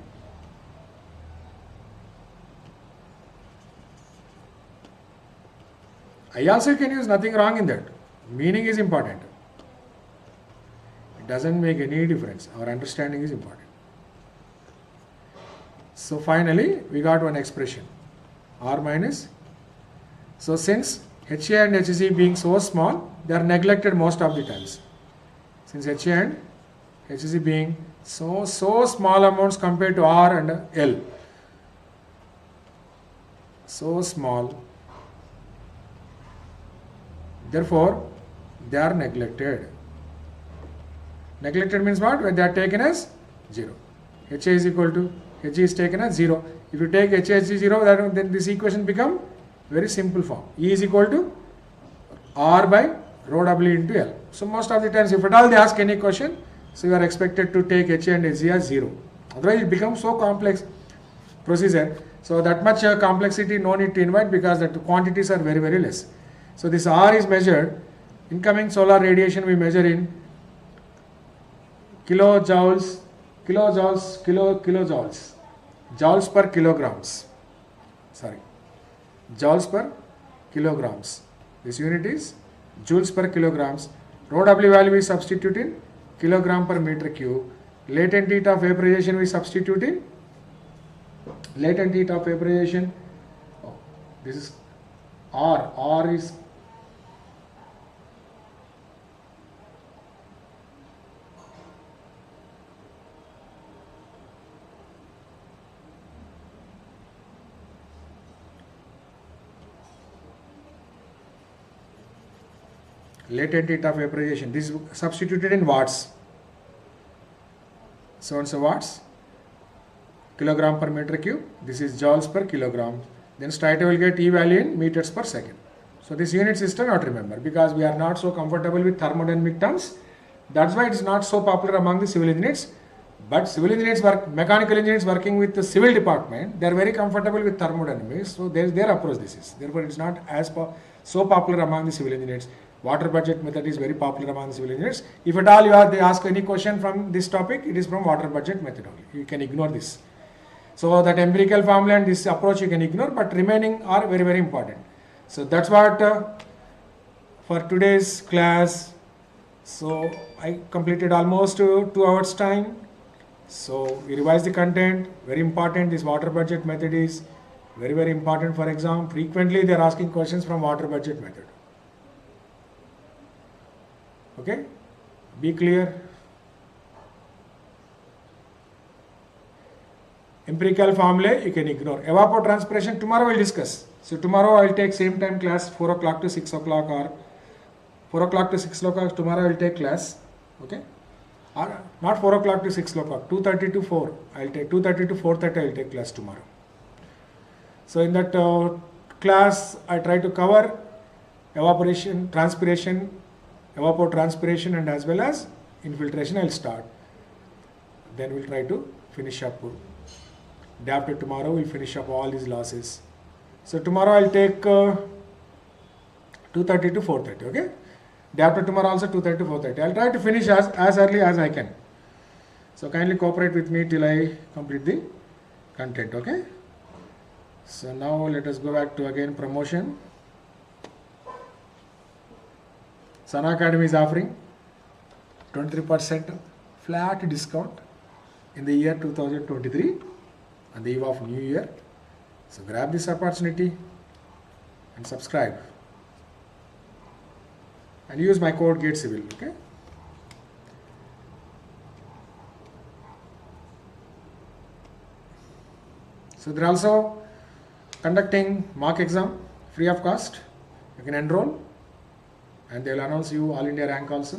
I also can use, nothing wrong in that. Meaning is important. It doesn't make any difference. Our understanding is important. So finally, we got one expression. R minus. So since HA and HC being so small, they are neglected most of the times. Since HA and HC being so small amounts compared to R and L. So small. Therefore, they are neglected. Neglected means what? When they are taken as 0. HA is equal to, HG is taken as 0. If you take HA 0, then this equation become very simple form. E is equal to R by rho W into L. So most of the times, if at all they ask any question, so you are expected to take HA and HG as 0. Otherwise it becomes so complex procedure. So that much complexity no need to invite because the quantities are very less. So this R is measured, incoming solar radiation we measure in kilojoules, joules per kilograms. Sorry, joules per kilograms. This unit is joules per kilograms. Rho W value we substitute in kilogram per meter cube. Latent heat of vaporization we substitute in latent heat of vaporization. Oh, this is R. R is latent heat of vaporization. This is substituted in watts. So and so watts, kilogram per meter cube. This is joules per kilogram. Then straight away will get E value in meters per second. So this unit system not remember because we are not so comfortable with thermodynamic terms. That's why it is not so popular among the civil engineers. But civil engineers mechanical engineers working with the civil department, they are very comfortable with thermodynamics. So there is their approach this is. Therefore it is not as so popular among the civil engineers. Water budget method is very popular among civil engineers. If at all they ask any question from this topic, it is from water budget method only. You can ignore this. So that empirical formula and this approach you can ignore, but remaining are very important. So that's what for today's class. So I completed almost 2 hours time. So we revised the content. Very important. This water budget method is very important for exam. Frequently they are asking questions from water budget method. Okay, be clear. Empirical formulae you can ignore. Evapotranspiration tomorrow we'll discuss. So tomorrow I will take same time class 4 o'clock to 6 o'clock or 4 o'clock to 6 o'clock. Tomorrow I will take class. Okay, or not 4 o'clock to 6 o'clock. 2:30 to 4. I'll take 2:30 to 4:30. I will take class tomorrow. So in that class I try to cover evaporation, transpiration, evapotranspiration and as well as infiltration. I will start. Then we'll try to finish up. Day after tomorrow we'll finish up all these losses. So tomorrow I'll take 2:30 to 4:30. Okay. Day after tomorrow also 2:30 to 4:30. I'll try to finish as early as I can. So kindly cooperate with me till I complete the content. Okay. So now let us go back to again promotion. Sana Academy is offering 23% flat discount in the year 2023 on the eve of New Year. So grab this opportunity and subscribe and use my code GATE Civil. Okay. So they're also conducting mock exam free of cost. You can enroll and they will announce you all India rank also.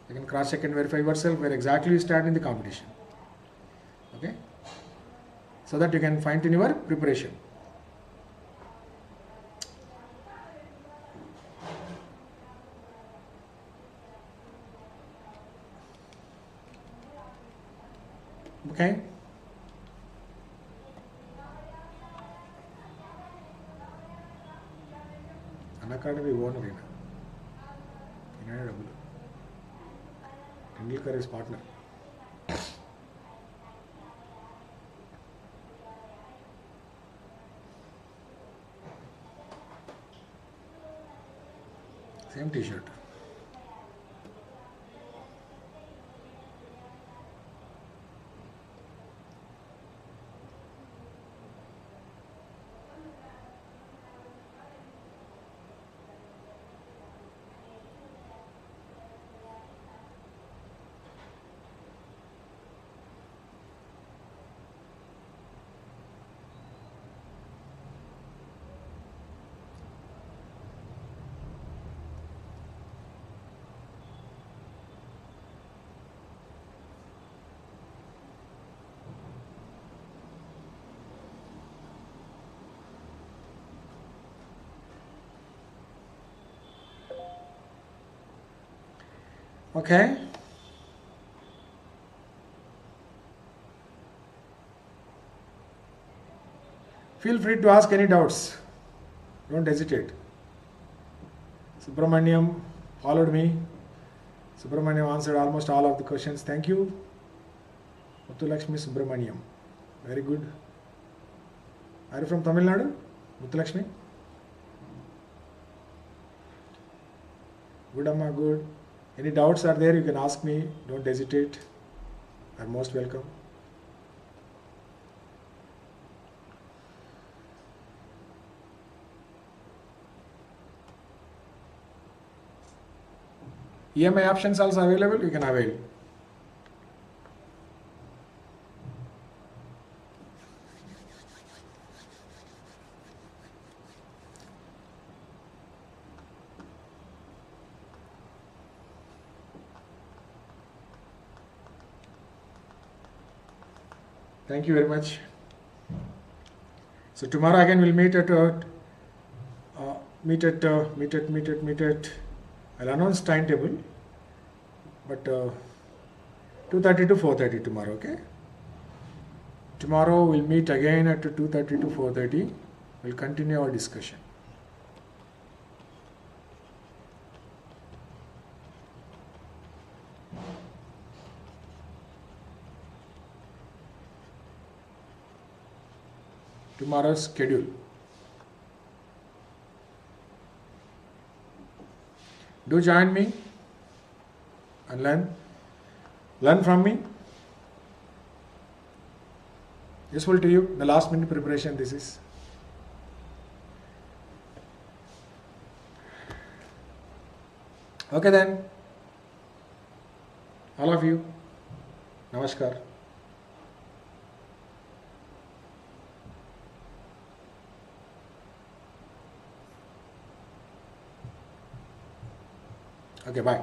You can cross check and verify yourself where exactly you stand in the competition. Okay. So that you can fine tune your preparation. Okay. Unacademy owner Numericals is partner. Same T-shirt. Okay. Feel free to ask any doubts. Don't hesitate. Subramaniam followed me. Subramaniam answered almost all of the questions. Thank you. Muthulakshmi Subramaniam. Very good. Are you from Tamil Nadu? Muthulakshmi? Good, Amma, good. Any doubts are there, you can ask me. Don't hesitate. You are most welcome. EMI options also available, you can avail. Thank you very much. So tomorrow again we'll meet at I'll announce timetable, but 2:30 to 4:30 tomorrow. Okay. Tomorrow we'll meet again at 2:30 to 4:30. We'll continue our discussion. Tomorrow's schedule. Do join me and learn from me. Useful to you, the last minute preparation this is. Okay then, all of you, namaskar. Okay, bye.